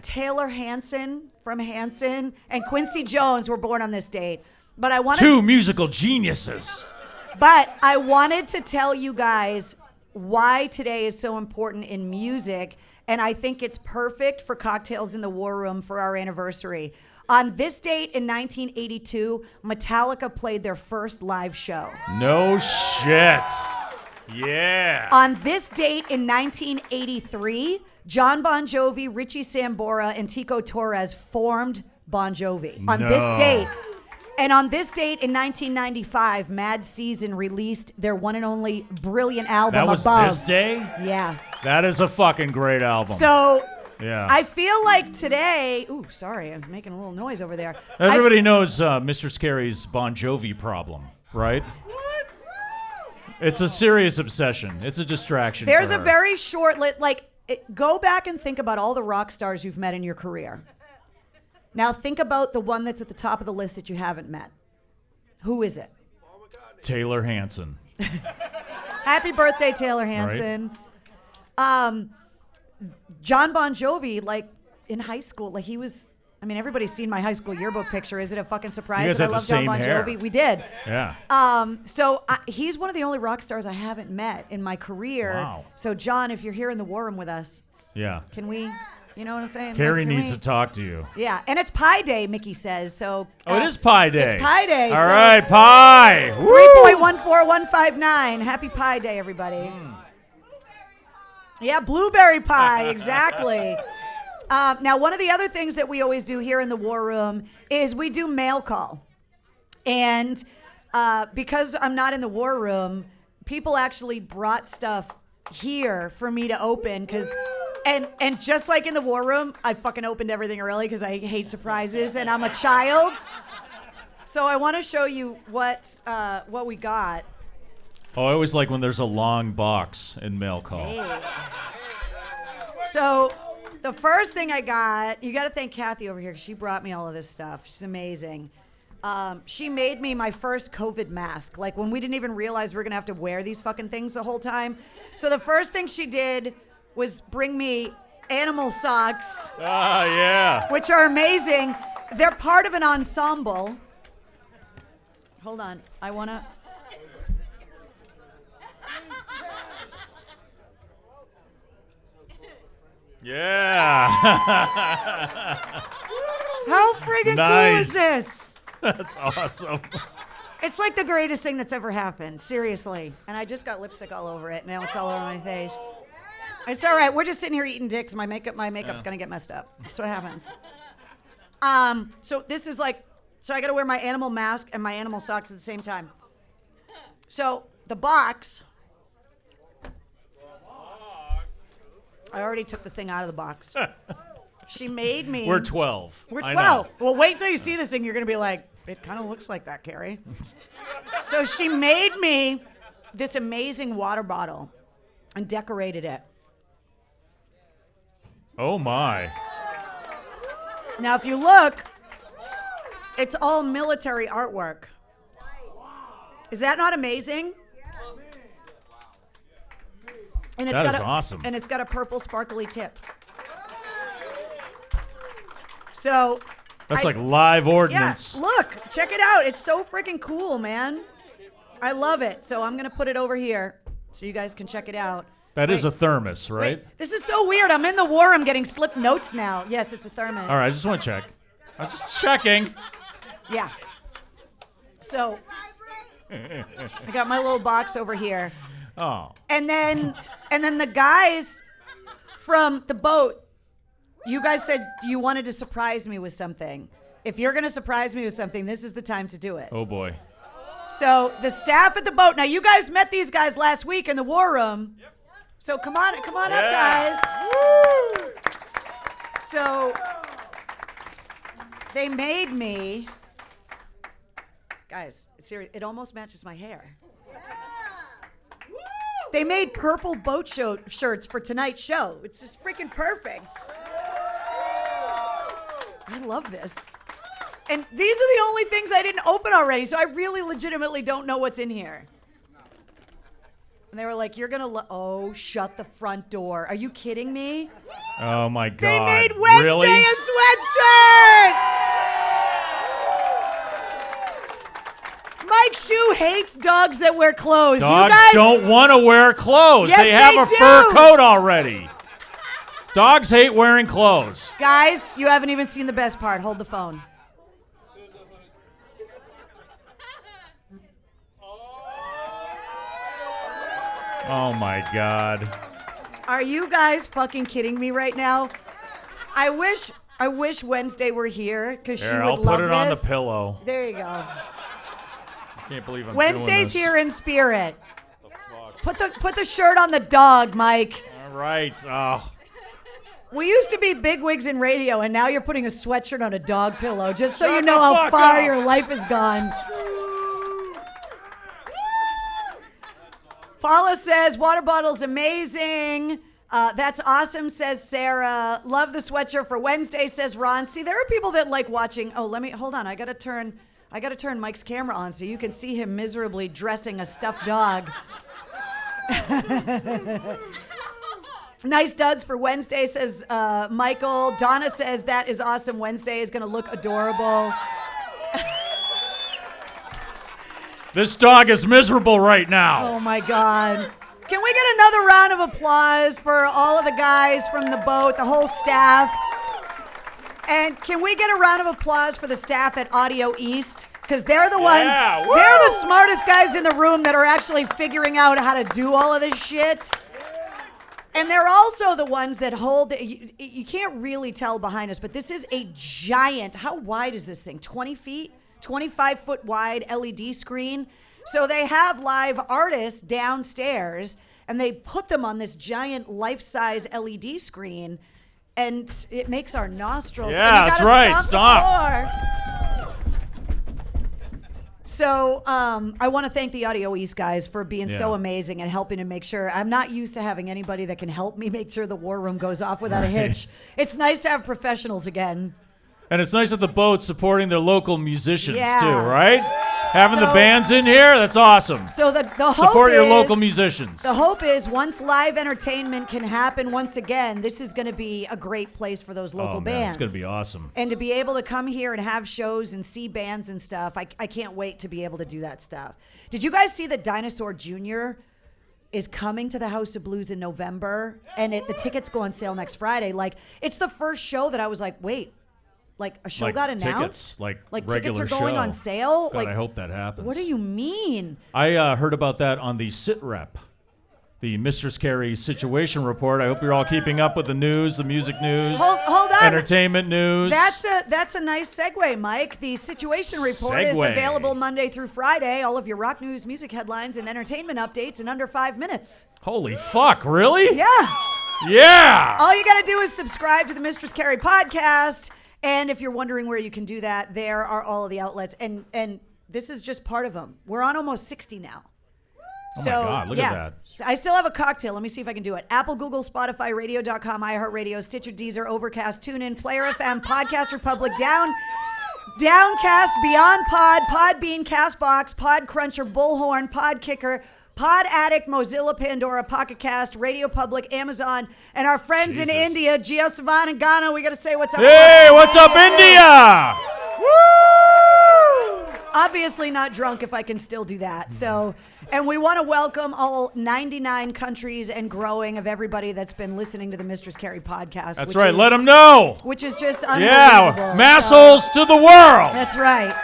Speaker 1: Taylor Hanson from Hanson and Quincy Jones were born on this date. But I wanted
Speaker 2: Two musical geniuses.
Speaker 1: But I wanted to tell you guys why today is so important in music and I think it's perfect for cocktails in the War Room for our anniversary. On this date in 1982, Metallica played their first live show.
Speaker 2: No shit. Yeah.
Speaker 1: On this date in 1983, John Bon Jovi, Richie Sambora, and Tico Torres formed Bon Jovi. On this date. And on this date in 1995, Mad Season released their one and only brilliant album,
Speaker 2: That was
Speaker 1: Above.
Speaker 2: this day?
Speaker 1: Yeah.
Speaker 2: That is a fucking great album.
Speaker 1: So
Speaker 2: yeah.
Speaker 1: I feel like today, ooh, sorry, I was making a little noise over there.
Speaker 2: Everybody knows Mistress Carrie's Bon Jovi problem, right? It's a serious obsession. It's a distraction.
Speaker 1: There's
Speaker 2: for
Speaker 1: a
Speaker 2: her.
Speaker 1: very short list. Go back and think about all the rock stars you've met in your career. Now think about the one that's at the top of the list that you haven't met. Who is it?
Speaker 2: Taylor Hanson.
Speaker 1: Happy birthday, Taylor Hanson. Right. John Bon Jovi, like in high school, like he was. I mean, everybody's seen my high school yearbook picture. Is it a fucking surprise
Speaker 2: guys
Speaker 1: that I
Speaker 2: have
Speaker 1: love
Speaker 2: the
Speaker 1: John
Speaker 2: same
Speaker 1: Bon
Speaker 2: hair.
Speaker 1: Jovi? We did.
Speaker 2: Yeah.
Speaker 1: So he's one of the only rock stars I haven't met in my career.
Speaker 2: Wow.
Speaker 1: So John, if you're here in the War Room with us,
Speaker 2: Yeah.
Speaker 1: can we? You know what I'm saying?
Speaker 2: Carrie
Speaker 1: Can
Speaker 2: needs
Speaker 1: we-
Speaker 2: to talk to you.
Speaker 1: Yeah, and it's Pie Day, Mickey says. So.
Speaker 2: Oh, it is Pie Day.
Speaker 1: It's Pie Day.
Speaker 2: All
Speaker 1: so
Speaker 2: right, Pie.
Speaker 1: 3.14159. Happy Pie Day, everybody. Yeah, blueberry pie, exactly. Now, one of the other things that we always do here in the War Room is we do mail call. And because I'm not in the War Room, people actually brought stuff here for me to open and just like in the War Room, I fucking opened everything early because I hate surprises and I'm a child. So I want to show you what we got.
Speaker 2: Oh, I always like when there's a long box in mail call.
Speaker 1: Hey. So the first thing I got, you got to thank Kathy over here because she brought me all of this stuff. She's amazing. She made me my first COVID mask, like when we didn't even realize we were going to have to wear these fucking things the whole time. So the first thing she did was bring me animal socks.
Speaker 2: Ah, yeah.
Speaker 1: Which are amazing. They're part of an ensemble. Hold on. I want to...
Speaker 2: Yeah.
Speaker 1: How friggin' cool is this?
Speaker 2: That's awesome.
Speaker 1: It's like the greatest thing that's ever happened. Seriously. And I just got lipstick all over it. Now it's all over my face. It's all right. We're just sitting here eating dicks. My makeup's gonna get messed up. That's what happens. So this is like, so I gotta wear my animal mask and my animal socks at the same time. So the box, I already took the thing out of the box. She made me.
Speaker 2: We're 12.
Speaker 1: We're
Speaker 2: I
Speaker 1: 12.
Speaker 2: know.
Speaker 1: Well, wait till you see this thing. You're gonna be like, it kind of looks like that, Carrie. So she made me this amazing water bottle and decorated it.
Speaker 2: Oh, my.
Speaker 1: Now, if you look, it's all military artwork. Is that not amazing? And it's
Speaker 2: That
Speaker 1: got
Speaker 2: is awesome.
Speaker 1: And it's got a purple sparkly tip. So
Speaker 2: That's like live ordnance.
Speaker 1: Yeah, look, check it out. It's so freaking cool, man. I love it. So I'm gonna put it over here so you guys can check it out.
Speaker 2: That is a thermos, right?
Speaker 1: Wait, this is so weird. I'm in the war. I'm getting slip notes now. Yes, it's a thermos.
Speaker 2: All right, I just want to check. I was just checking.
Speaker 1: Yeah. So I got my little box over here.
Speaker 2: Oh.
Speaker 1: And then the guys from the boat, you guys said you wanted to surprise me with something. If you're going to surprise me with something, this is the time to do it.
Speaker 2: Oh, boy.
Speaker 1: So the staff at the boat, now you guys met these guys last week in the War Room. Yep. So come on up, guys. Woo! So they made me, guys, seriously, it almost matches my hair. They made purple boat shirts for tonight's show. It's just freaking perfect. I love this. And these are the only things I didn't open already, so I really legitimately don't know what's in here. And they were like, you're going to, oh, shut the front door. Are you kidding me?
Speaker 2: Oh, my God.
Speaker 1: They made Wednesday
Speaker 2: really?
Speaker 1: a sweatshirt! Mike Shue hates dogs that wear clothes.
Speaker 2: Dogs
Speaker 1: you guys
Speaker 2: don't want to wear clothes.
Speaker 1: Yes,
Speaker 2: they have
Speaker 1: they
Speaker 2: a
Speaker 1: do.
Speaker 2: fur coat already. Dogs hate wearing clothes.
Speaker 1: Guys, you haven't even seen the best part. Hold the phone.
Speaker 2: Oh my God.
Speaker 1: Are you guys fucking kidding me right now? I wish Wednesday were here because she would
Speaker 2: I'll
Speaker 1: love
Speaker 2: put it
Speaker 1: this.
Speaker 2: on the pillow.
Speaker 1: There you go.
Speaker 2: I can't believe I'm
Speaker 1: Wednesday's
Speaker 2: doing this.
Speaker 1: here in spirit. Put the shirt on the dog, Mike.
Speaker 2: All right. Oh.
Speaker 1: We used to be bigwigs in radio, and now you're putting a sweatshirt on a dog pillow, just so
Speaker 2: Shut
Speaker 1: you know
Speaker 2: the
Speaker 1: how
Speaker 2: fuck
Speaker 1: far
Speaker 2: up.
Speaker 1: your life has gone. Paula says, water bottle's amazing. That's awesome, says Sarah. Love the sweatshirt for Wednesday, says Ron. See, there are people that like watching. Oh, hold on. I gotta turn Mike's camera on so you can see him miserably dressing a stuffed dog. Nice duds for Wednesday, says Michael. Donna says that is awesome. Wednesday is gonna look adorable.
Speaker 2: This dog is miserable right now.
Speaker 1: Oh my God. Can we get another round of applause for all of the guys from the boat, the whole staff? And can we get a round of applause for the staff at Audio East? Because they're the ones, they're the smartest guys in the room that are actually figuring out how to do all of this shit. And they're also the ones that hold, you can't really tell behind us, but this is a giant, how wide is this thing? 20 feet? 25-foot wide LED screen. So they have live artists downstairs, and they put them on this giant life-size LED screen, and it makes our nostrils.
Speaker 2: Yeah,
Speaker 1: and you
Speaker 2: that's
Speaker 1: gotta
Speaker 2: right.
Speaker 1: Stop. So I want to thank the Audio East guys for being so amazing and helping to make sure. I'm not used to having anybody that can help me make sure the war room goes off without a hitch. It's nice to have professionals again.
Speaker 2: And it's nice that the boat's supporting their local musicians
Speaker 1: Yeah.
Speaker 2: too, right? Having the
Speaker 1: So-
Speaker 2: bands in here, that's awesome.
Speaker 1: So the hope
Speaker 2: Support your
Speaker 1: is,
Speaker 2: local musicians.
Speaker 1: The hope is once live entertainment can happen once again, this is going to be a great place for those local
Speaker 2: Man,
Speaker 1: bands.
Speaker 2: it's going to be awesome.
Speaker 1: And to be able to come here and have shows and see bands and stuff, I can't wait to be able to do that stuff. Did you guys see that Dinosaur Jr. is coming to the House of Blues in November? And the tickets go on sale next Friday. Like, it's the first show that I was like, wait. Like a show got announced?
Speaker 2: Tickets, like
Speaker 1: tickets
Speaker 2: regular
Speaker 1: are going
Speaker 2: show.
Speaker 1: on sale?
Speaker 2: God,
Speaker 1: Like,
Speaker 2: I hope that happens.
Speaker 1: what do you mean?
Speaker 2: I heard about that on the Sit Rep, the Mistress Carrie situation report. I hope you're all keeping up with the news, the music news,
Speaker 1: Hold on.
Speaker 2: entertainment news.
Speaker 1: That's a nice segue, Mike. The situation report is
Speaker 2: Segue.
Speaker 1: available Monday through Friday. All of your rock news, music headlines, and entertainment updates in under 5 minutes.
Speaker 2: Holy fuck, really?
Speaker 1: Yeah.
Speaker 2: Yeah.
Speaker 1: All you got to do is subscribe to the Mistress Carrie podcast. And if you're wondering where you can do that, there are all of the outlets. And this is just part of them. We're on almost 60 now.
Speaker 2: Oh my God, look at that.
Speaker 1: So I still have a cocktail. Let me see if I can do it. Apple, Google, Spotify, Radio.com, iHeartRadio, Stitcher, Deezer, Overcast, TuneIn, Player FM, Podcast Republic, Downcast, Beyond Pod, Podbean, Castbox, Podcruncher, Bullhorn, Podkicker, Pod Addict, Mozilla, Pandora, Pocket Cast, Radio Public, Amazon, and our friends in India, Geo Savan and Ghana. We got to say what's up.
Speaker 2: Hey, what's up, India? Woo!
Speaker 1: Obviously not drunk if I can still do that. So, and we want to welcome all 99 countries and growing of everybody that's been listening to the Mistress Carrie podcast.
Speaker 2: That's right. Let them know.
Speaker 1: Which is just unbelievable.
Speaker 2: Yeah, massholes to the world.
Speaker 1: That's right.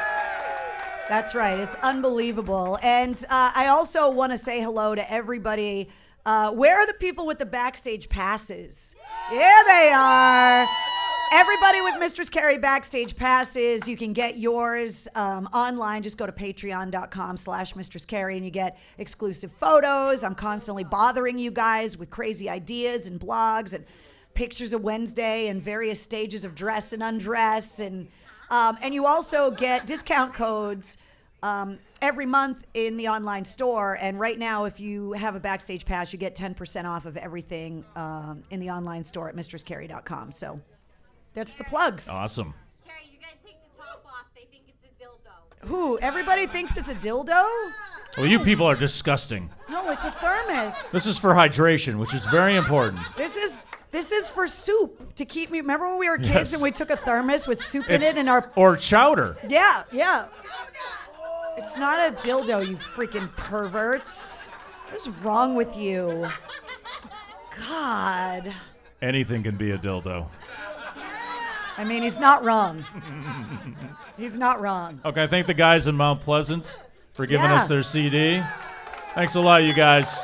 Speaker 1: That's right. It's unbelievable. And I also want to say hello to everybody. Where are the people with the backstage passes? Here they are. Everybody with Mistress Carrie backstage passes, you can get yours online. Just go to patreon.com/Mistress Carrie and you get exclusive photos. I'm constantly bothering you guys with crazy ideas and blogs and pictures of Wednesday and various stages of dress and undress. And you also get discount codes every month in the online store. And right now, if you have a backstage pass, you get 10% off of everything in the online store at mistresscarrie.com. So that's the plugs.
Speaker 2: Awesome.
Speaker 3: Carrie, you gotta take the top off. They think it's a dildo.
Speaker 1: Who? Everybody thinks it's a dildo?
Speaker 2: Well, you people are disgusting.
Speaker 1: No, it's a thermos.
Speaker 2: This is for hydration, which is very important.
Speaker 1: This is for soup to keep me. Remember when we were kids
Speaker 2: Yes.
Speaker 1: and we took a thermos with soup in it and our
Speaker 2: Or chowder.
Speaker 1: Yeah. It's not a dildo, you freaking perverts. What is wrong with you? God.
Speaker 2: Anything can be a dildo.
Speaker 1: I mean, he's not wrong. He's not wrong.
Speaker 2: Okay, I thank the guys in Mount Pleasant for giving
Speaker 1: Yeah.
Speaker 2: us their CD. Thanks a lot, you guys.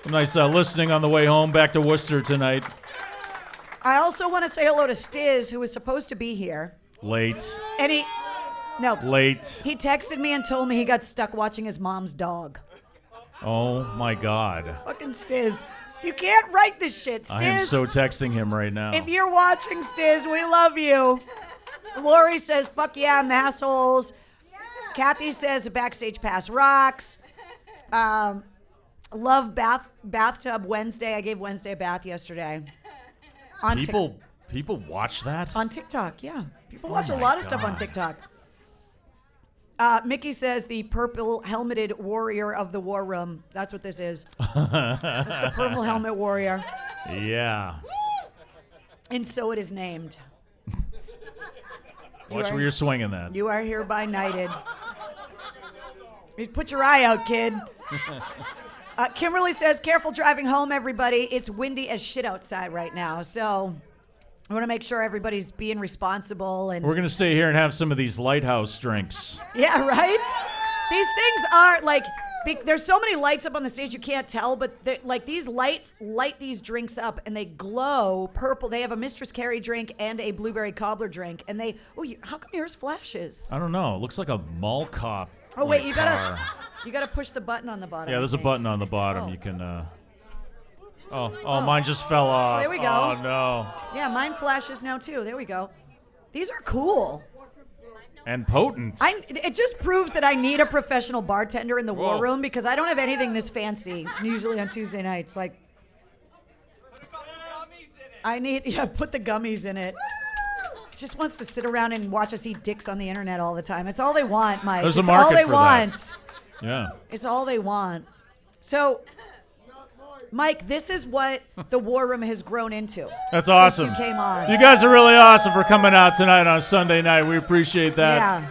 Speaker 2: Nice listening on the way home back to Worcester tonight.
Speaker 1: I also want to say hello to Stiz, who was supposed to be here.
Speaker 2: Late.
Speaker 1: And
Speaker 2: Late.
Speaker 1: he texted me and told me he got stuck watching his mom's dog.
Speaker 2: Oh, my God.
Speaker 1: Fucking Stiz. You can't write this shit, Stiz.
Speaker 2: I am so texting him right now.
Speaker 1: If you're watching, Stiz, we love you. Lori says, fuck yeah, I'm assholes. Kathy says, a backstage pass rocks. Love bathtub Wednesday. I gave Wednesday a bath yesterday. On
Speaker 2: People watch that?
Speaker 1: On TikTok, yeah. People watch a lot of stuff on TikTok. Mickey says the purple helmeted warrior of the war room. That's what this is. It's the purple helmet warrior.
Speaker 2: Yeah.
Speaker 1: And so it is named.
Speaker 2: Watch where you're swinging that.
Speaker 1: You are hereby knighted. You put your eye out, kid. Kimberly says, careful driving home, everybody. It's windy as shit outside right now. So I want to make sure everybody's being responsible. And
Speaker 2: We're going to stay here and have some of these Lighthouse Drinks.
Speaker 1: yeah, right? These things are like, there's so many lights up on the stage you can't tell, but like these lights light these drinks up and they glow purple. They have a Mistress Carrie drink and a blueberry cobbler drink. And how come yours flashes?
Speaker 2: I don't know. It looks like a mall cop.
Speaker 1: Oh wait, you
Speaker 2: car.
Speaker 1: gotta push the button on the bottom.
Speaker 2: Yeah, there's a
Speaker 1: I think.
Speaker 2: button on the bottom.
Speaker 1: Oh.
Speaker 2: You can. Mine just fell off.
Speaker 1: there we go.
Speaker 2: Oh no.
Speaker 1: Yeah, mine flashes now too. There we go. These are cool.
Speaker 2: And potent.
Speaker 1: It just proves that I need a professional bartender in the
Speaker 2: Whoa.
Speaker 1: war room because I don't have anything this fancy. Usually on Tuesday nights, like put the gummies in it. Just wants to sit around and watch us eat dicks on the internet all the time. It's all they want, Mike.
Speaker 2: There's a
Speaker 1: it's
Speaker 2: market
Speaker 1: all they
Speaker 2: for
Speaker 1: want.
Speaker 2: that. Yeah.
Speaker 1: It's all they want. So, Mike, this is what the War Room has grown into.
Speaker 2: That's
Speaker 1: since
Speaker 2: awesome.
Speaker 1: you came on.
Speaker 2: You guys are really awesome for coming out tonight on Sunday night. We appreciate that.
Speaker 1: Yeah.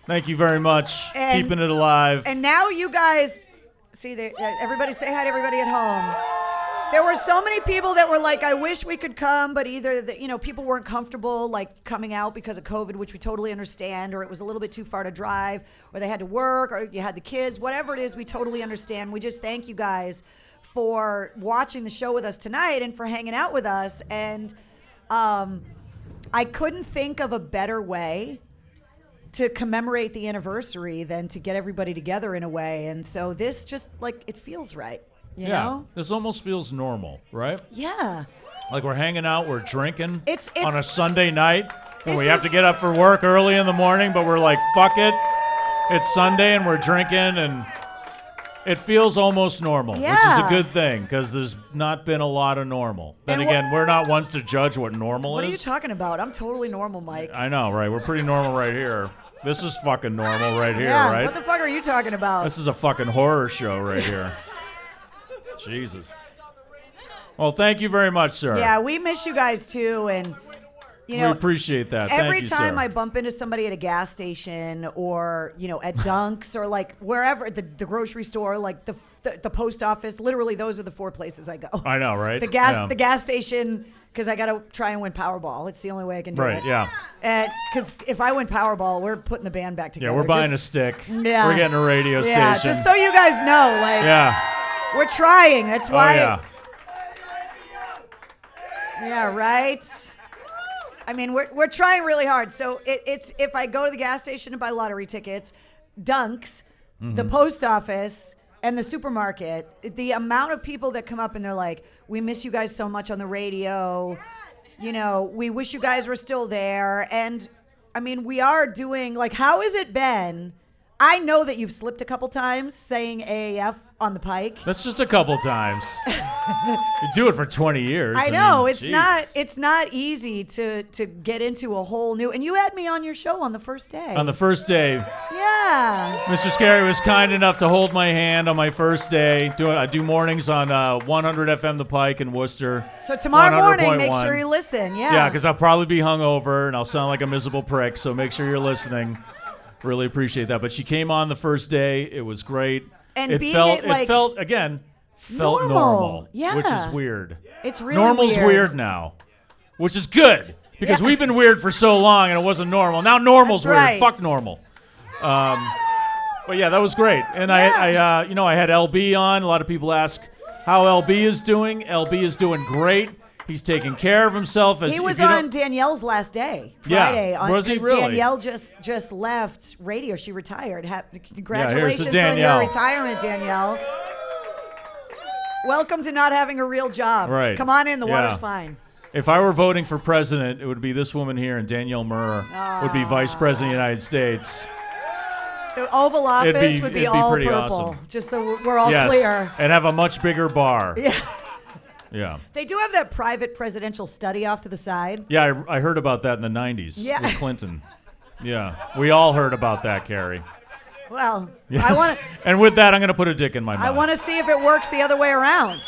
Speaker 2: Thank you very much.
Speaker 1: And-
Speaker 2: Keeping it alive.
Speaker 1: And now you guys, see, everybody say hi to everybody at home. There were so many people that were like, I wish we could come, but either people weren't comfortable like coming out because of COVID, which we totally understand, or it was a little bit too far to drive, or they had to work, or you had the kids, whatever it is, we totally understand. We just thank you guys for watching the show with us tonight and for hanging out with us. And I couldn't think of a better way to commemorate the anniversary than to get everybody together in a way. And so this just like, it feels right. You know?
Speaker 2: This almost feels normal, right?
Speaker 1: Yeah.
Speaker 2: Like we're hanging out, we're drinking
Speaker 1: It's-
Speaker 2: on a Sunday night, and
Speaker 1: This
Speaker 2: we have to
Speaker 1: is-
Speaker 2: get up for work early in the morning, but we're like, fuck it. It's Sunday, and we're drinking, and it feels almost normal, which is
Speaker 1: Yeah.
Speaker 2: a good thing, because there's not been a lot of normal. Then
Speaker 1: And
Speaker 2: again, we're not ones to judge what normal
Speaker 1: What
Speaker 2: is.
Speaker 1: are you talking about? I'm totally normal, Mike.
Speaker 2: I know, right? We're pretty normal right here. This is fucking normal right here,
Speaker 1: yeah.
Speaker 2: right?
Speaker 1: What the fuck are you talking about?
Speaker 2: This is a fucking horror show right here. Jesus. Well, thank you very much, sir.
Speaker 1: Yeah, we miss you guys too, and you
Speaker 2: We
Speaker 1: know,
Speaker 2: appreciate that.
Speaker 1: every
Speaker 2: Thank you,
Speaker 1: time
Speaker 2: sir.
Speaker 1: I bump into somebody at a gas station or at Dunks or like wherever the grocery store, like the post office, literally those are the 4 places I go.
Speaker 2: I know, right?
Speaker 1: The gas
Speaker 2: Yeah.
Speaker 1: the gas station because I gotta try and win Powerball. It's the only way I can do it.
Speaker 2: Right, yeah.
Speaker 1: And because if I win Powerball, we're putting the band back together.
Speaker 2: Yeah, we're buying
Speaker 1: Just-
Speaker 2: a stick.
Speaker 1: Yeah.
Speaker 2: We're getting a radio
Speaker 1: Yeah,
Speaker 2: station.
Speaker 1: just so you guys know, like
Speaker 2: yeah.
Speaker 1: we're trying. That's
Speaker 2: Oh,
Speaker 1: why.
Speaker 2: yeah.
Speaker 1: Yeah, right. I mean, we're trying really hard. So it's if I go to the gas station and buy lottery tickets, Dunks,
Speaker 2: Mm-hmm.
Speaker 1: the post office, and the supermarket, the amount of people that come up and they're like, "We miss you guys so much on the radio. We wish you guys were still there." And I mean, we are doing like, how has it been? I know that you've slipped a couple times saying AAF on the pike.
Speaker 2: That's just a couple times. You do it for 20 years.
Speaker 1: I know
Speaker 2: mean,
Speaker 1: it's
Speaker 2: Jesus.
Speaker 1: not easy to get into a whole new. And you had me on your show on the first day.
Speaker 2: On the first day,
Speaker 1: yeah.
Speaker 2: Mistress Carrie was kind enough to hold my hand on my first day. I do mornings on 100 FM The Pike in Worcester.
Speaker 1: So tomorrow morning, make
Speaker 2: 100.1.
Speaker 1: sure you listen. Yeah.
Speaker 2: Yeah, because I'll probably be hungover and I'll sound like a miserable prick. So make sure you're listening. Really appreciate that. But she came on the first day. It was great.
Speaker 1: And
Speaker 2: it
Speaker 1: being
Speaker 2: felt
Speaker 1: it, like-
Speaker 2: it felt again felt normal.
Speaker 1: Yeah.
Speaker 2: Which is weird.
Speaker 1: It's really
Speaker 2: Normal's weird now, which is good because we've been weird for so long and it wasn't normal. Now normal's
Speaker 1: That's
Speaker 2: weird.
Speaker 1: right.
Speaker 2: Fuck normal. But yeah, that was great. And I had LB on. A lot of people ask how LB is doing. LB is doing great. He's taking care of himself.
Speaker 1: He was on Danielle's last day, Friday.
Speaker 2: Was he really?
Speaker 1: Danielle just left radio. She retired. Congratulations on
Speaker 2: Danielle.
Speaker 1: your retirement, Danielle. Welcome to not having a real job.
Speaker 2: Right.
Speaker 1: Come on in. The water's
Speaker 2: Yeah.
Speaker 1: fine.
Speaker 2: If I were voting for president, it would be this woman here, and Danielle Murr would be vice president of the United States.
Speaker 1: The Oval Office would be
Speaker 2: it'd be
Speaker 1: all
Speaker 2: pretty
Speaker 1: purple,
Speaker 2: awesome.
Speaker 1: just so we're all
Speaker 2: Yes,
Speaker 1: clear.
Speaker 2: and have a much bigger bar.
Speaker 1: Yeah.
Speaker 2: Yeah.
Speaker 1: They do have that private presidential study off to the side.
Speaker 2: Yeah, I heard about that in the 90s
Speaker 1: Yeah.
Speaker 2: with Clinton. Yeah, we all heard about that, Carrie.
Speaker 1: Well,
Speaker 2: Yes.
Speaker 1: I want to.
Speaker 2: And with that, I'm going to put a dick in my mouth.
Speaker 1: I want to see if it works the other way around.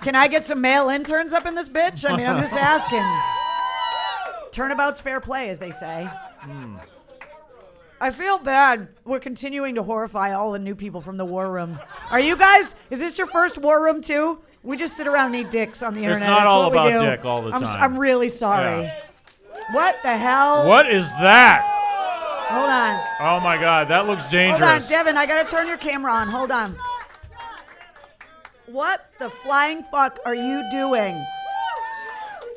Speaker 1: Can I get some male interns up in this bitch? I mean, I'm just asking. Turnabout's fair play, as they say. I feel bad. We're continuing to horrify all the new people from the War Room. Are you guys? Is this your first War Room too? We just sit around and eat dicks on the internet.
Speaker 2: not
Speaker 1: That's
Speaker 2: all
Speaker 1: what we
Speaker 2: about
Speaker 1: do.
Speaker 2: dick all the time.
Speaker 1: I'm really sorry.
Speaker 2: Yeah.
Speaker 1: What the hell?
Speaker 2: What is that?
Speaker 1: Hold on.
Speaker 2: Oh my God, that looks dangerous.
Speaker 1: Hold on, Devin. I gotta turn your camera on. Hold on. What the flying fuck are you doing?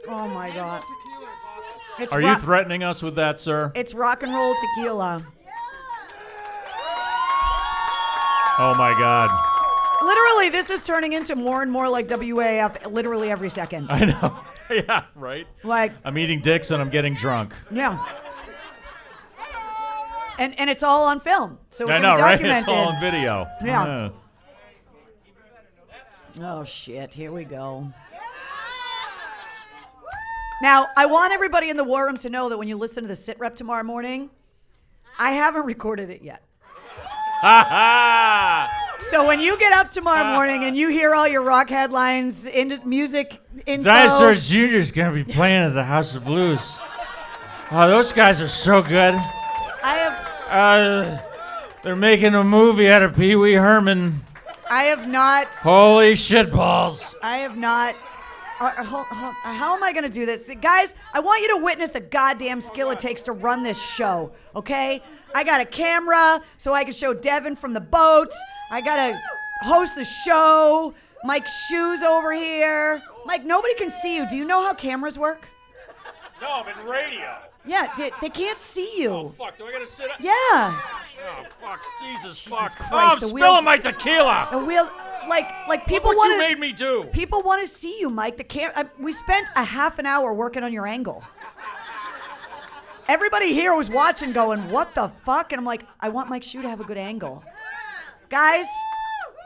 Speaker 1: Oh my God. It's
Speaker 2: Are you threatening us with that, sir?
Speaker 1: It's rock and roll tequila.
Speaker 2: Oh my God.
Speaker 1: Literally, this is turning into more and more like WAF literally every second.
Speaker 2: I know. Yeah, right?
Speaker 1: Like,
Speaker 2: I'm eating dicks and I'm getting drunk.
Speaker 1: yeah. And it's all on film. So it
Speaker 2: I
Speaker 1: can
Speaker 2: know,
Speaker 1: be
Speaker 2: right?
Speaker 1: documented.
Speaker 2: It's all on video.
Speaker 1: Yeah. Oh, shit. Here we go. Now, I want everybody in the War Room to know that when you listen to the sit rep tomorrow morning, I haven't recorded it yet.
Speaker 2: Ha ha!
Speaker 1: So when you get up tomorrow morning and you hear all your rock headlines, music info,
Speaker 2: Dinosaur Jr.'s going to be playing at the House of Blues. Oh, those guys are so good. They're making a movie out of Pee Wee Herman.
Speaker 1: I have not.
Speaker 2: Holy shitballs.
Speaker 1: I have not. How am I going to do this? Guys, I want you to witness the goddamn skill it takes to run this show, okay? I got a camera so I can show Devin from the boat. I got to host the show. Mike's shoes over here. Mike, nobody can see you. Do you know how cameras work?
Speaker 2: No, I'm in radio.
Speaker 1: Yeah, they can't see you.
Speaker 2: Oh, fuck. Do I got to sit up?
Speaker 1: Yeah.
Speaker 2: Oh, fuck. Jesus fuck.
Speaker 1: Christ,
Speaker 2: Oh, I'm
Speaker 1: the
Speaker 2: spilling
Speaker 1: wheels-
Speaker 2: my tequila.
Speaker 1: The wheel, like people
Speaker 2: What
Speaker 1: want
Speaker 2: you
Speaker 1: to.
Speaker 2: made me do?
Speaker 1: People want to see you, Mike. We spent a half an hour working on your angle. Everybody here was watching going, what the fuck? And I'm like, I want Mike's shoe to have a good angle. Guys,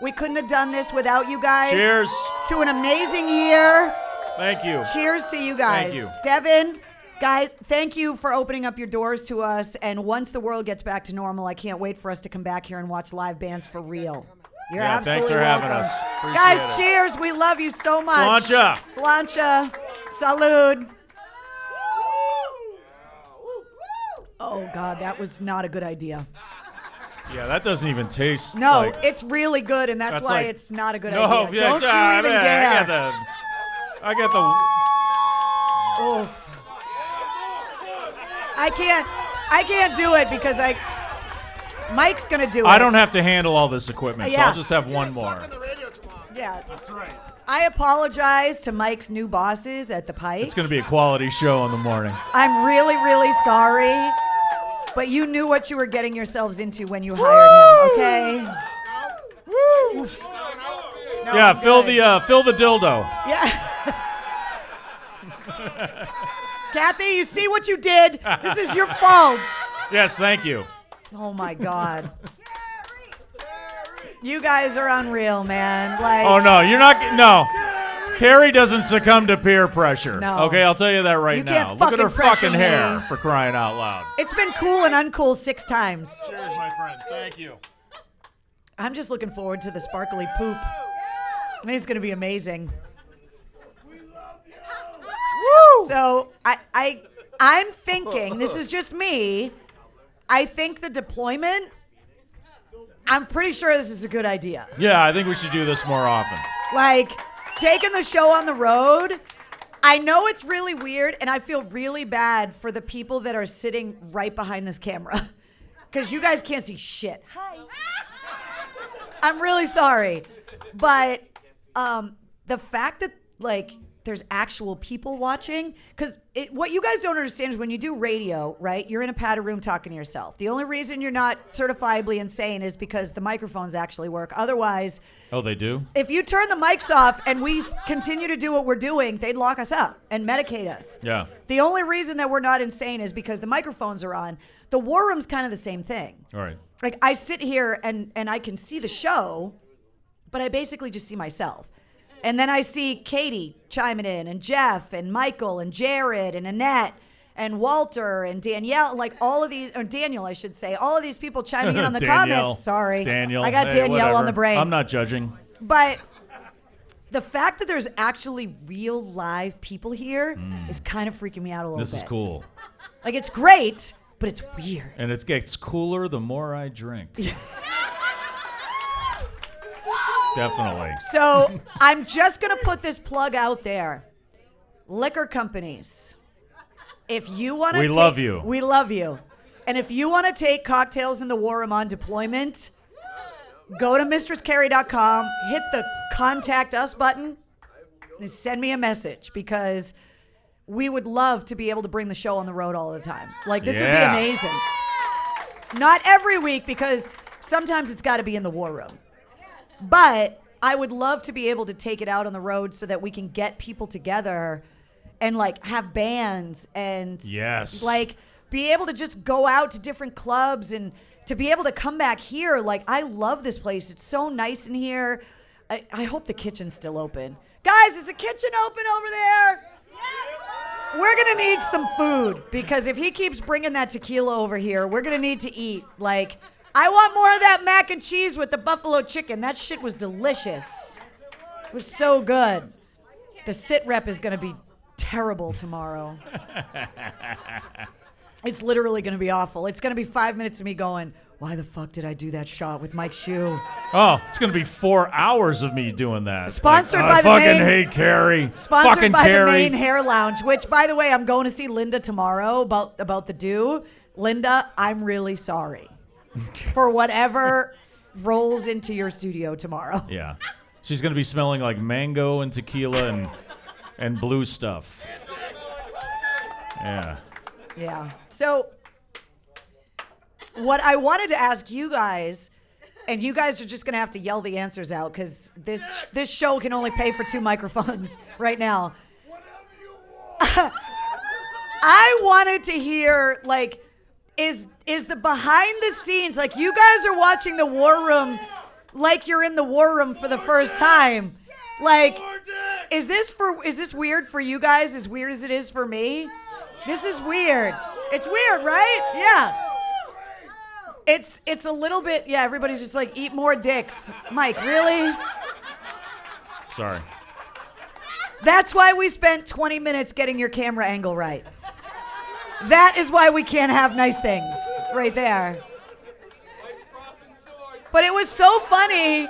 Speaker 1: we couldn't have done this without you guys.
Speaker 2: Cheers.
Speaker 1: To an amazing year.
Speaker 2: Thank you.
Speaker 1: Cheers to you guys.
Speaker 2: Thank you.
Speaker 1: Devin, guys, thank you for opening up your doors to us. And once the world gets back to normal, I can't wait for us to come back here and watch live bands for real. You're
Speaker 2: Yeah,
Speaker 1: absolutely
Speaker 2: thanks for
Speaker 1: welcome.
Speaker 2: having us. Appreciate
Speaker 1: Guys,
Speaker 2: it.
Speaker 1: cheers. We love you so much.
Speaker 2: Sláinte.
Speaker 1: Sláinte. Salud. Oh, God, that was not a good idea.
Speaker 2: Yeah, that doesn't even taste
Speaker 1: No,
Speaker 2: like...
Speaker 1: it's really good, and that's why
Speaker 2: like-
Speaker 1: it's not a good
Speaker 2: No,
Speaker 1: idea.
Speaker 2: yeah,
Speaker 1: Don't you even dare.
Speaker 2: I got the...
Speaker 1: Oof. I can't do it because Mike's gonna do it.
Speaker 2: I don't have to handle all this equipment, so
Speaker 1: Yeah.
Speaker 2: I'll just have one more.
Speaker 1: Yeah, that's right. I apologize to Mike's new bosses at the Pike.
Speaker 2: It's going to be a quality show in the morning.
Speaker 1: I'm really, really sorry, but you knew what you were getting yourselves into when you hired him. Okay.
Speaker 2: Woo!
Speaker 1: No,
Speaker 2: Yeah,
Speaker 1: I'm
Speaker 2: fill
Speaker 1: good.
Speaker 2: the dildo.
Speaker 1: Yeah. Kathy, you see what you did? This is your fault.
Speaker 2: Yes, thank you.
Speaker 1: Oh my God. You guys are unreal, man. Like,
Speaker 2: Oh no, you're not. No, Carrie doesn't succumb to peer pressure.
Speaker 1: No.
Speaker 2: Okay, I'll tell you that right
Speaker 1: You
Speaker 2: now.
Speaker 1: can't
Speaker 2: Look at her
Speaker 1: fucking pressure
Speaker 2: fucking hair,
Speaker 1: me.
Speaker 2: for crying out loud.
Speaker 1: it's been cool and uncool 6 times.
Speaker 2: Cheers, my friend. Thank you.
Speaker 1: I'm just looking forward to the sparkly poop. I think it's gonna be amazing.
Speaker 2: Woo!
Speaker 1: So I'm thinking, this is just me, I think the deployment, I'm pretty sure this is a good idea.
Speaker 2: Yeah, I think we should do this more often.
Speaker 1: Like, taking the show on the road, I know it's really weird, and I feel really bad for the people that are sitting right behind this camera. Because you guys can't see shit. Hi. I'm really sorry. But the fact that, like, there's actual people watching, because what you guys don't understand is when you do radio, right, you're in a padded room talking to yourself. The only reason you're not certifiably insane is because the microphones actually work. Otherwise...
Speaker 2: Oh, they do?
Speaker 1: If you turn the mics off and we continue to do what we're doing, they'd lock us up and medicate us.
Speaker 2: Yeah.
Speaker 1: The only reason that we're not insane is because the microphones are on. The War Room's kind of the same thing.
Speaker 2: All right.
Speaker 1: Like, I sit here and I can see the show, but I basically just see myself. And then I see Katie chiming in, and Jeff, and Michael, and Jared, and Annette, and Walter, and Danielle, like all of these, or Daniel, I should say, all of these people chiming in on the comments. Sorry.
Speaker 2: Daniel.
Speaker 1: I got Danielle
Speaker 2: whatever.
Speaker 1: on the brain.
Speaker 2: I'm not judging.
Speaker 1: But the fact that there's actually real live people here is kind of freaking me out a little bit.
Speaker 2: This is cool.
Speaker 1: Like, it's great, but it's weird.
Speaker 2: And it gets cooler the more I drink. Definitely.
Speaker 1: So I'm just going to put this plug out there. Liquor companies, if you want to
Speaker 2: We love you.
Speaker 1: We love you. And if you want to take Cocktails in the War Room on deployment, go to mistresscarrie.com, hit the contact us button, and send me a message, because we would love to be able to bring the show on the road all the time. Like, this would be amazing. Not every week, because sometimes it's got to be in the War Room. But I would love to be able to take it out on the road so that we can get people together and, like, have bands and like be able to just go out to different clubs and to be able to come back here. Like, I love this place. It's so nice in here. I hope the kitchen's still open. Guys, is the kitchen open over there? We're going to need some food, because if he keeps bringing that tequila over here, we're going to need to eat. Like, I want more of that mac and cheese with the buffalo chicken. That shit was delicious. It was so good. The sit rep is going to be terrible tomorrow. It's literally going to be awful. It's going to be 5 minutes of me going, why the fuck did I do that shot with Mike Shue?
Speaker 2: Oh, it's going to be 4 hours of me doing that.
Speaker 1: Sponsored by
Speaker 2: I
Speaker 1: the
Speaker 2: fucking
Speaker 1: main,
Speaker 2: hate Carrie.
Speaker 1: Sponsored
Speaker 2: fucking
Speaker 1: by
Speaker 2: Carrie.
Speaker 1: the Main Hair Lounge, which, by the way, I'm going to see Linda tomorrow about the do. Linda, I'm really sorry for whatever rolls into your studio tomorrow.
Speaker 2: Yeah. She's going to be smelling like mango and tequila and blue stuff. Yeah.
Speaker 1: Yeah. So what I wanted to ask you guys, and you guys are just going to have to yell the answers out, because this show can only pay for 2 microphones right now. I wanted to hear, like, is the behind the scenes, like, you guys are watching the War Room like you're in the War Room for the first time. Like, is this weird for you guys as weird as it is for me? This is weird. It's weird, right? Yeah. It's a little bit, yeah, everybody's just like, eat more dicks. Mike, really?
Speaker 2: Sorry.
Speaker 1: That's why we spent 20 minutes getting your camera angle right. That is why we can't have nice things right there. But it was so funny.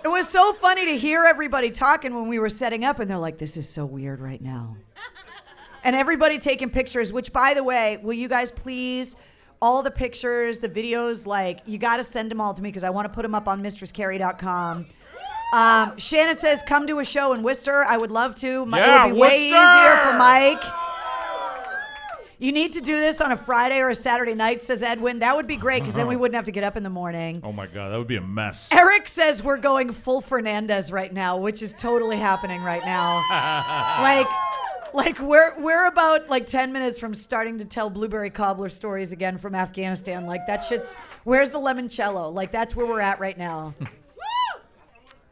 Speaker 1: It was so funny to hear everybody talking when we were setting up, and they're like, this is so weird right now. And everybody taking pictures, which, by the way, will you guys please, all the pictures, the videos, like, you got to send them all to me, because I want to put them up on mistresscarrie.com. Shannon says, come to a show in Worcester. I would love to. It would be way easier for Mike. You need to do this on a Friday or a Saturday night, says Edwin. That would be great, because then we wouldn't have to get up in the morning.
Speaker 2: Oh, my God. That would be a mess.
Speaker 1: Eric says we're going full Fernandez right now, which is totally happening right now. Like we're about, like, 10 minutes from starting to tell blueberry cobbler stories again from Afghanistan. Like, that shit's, where's the limoncello? Like, that's where we're at right now.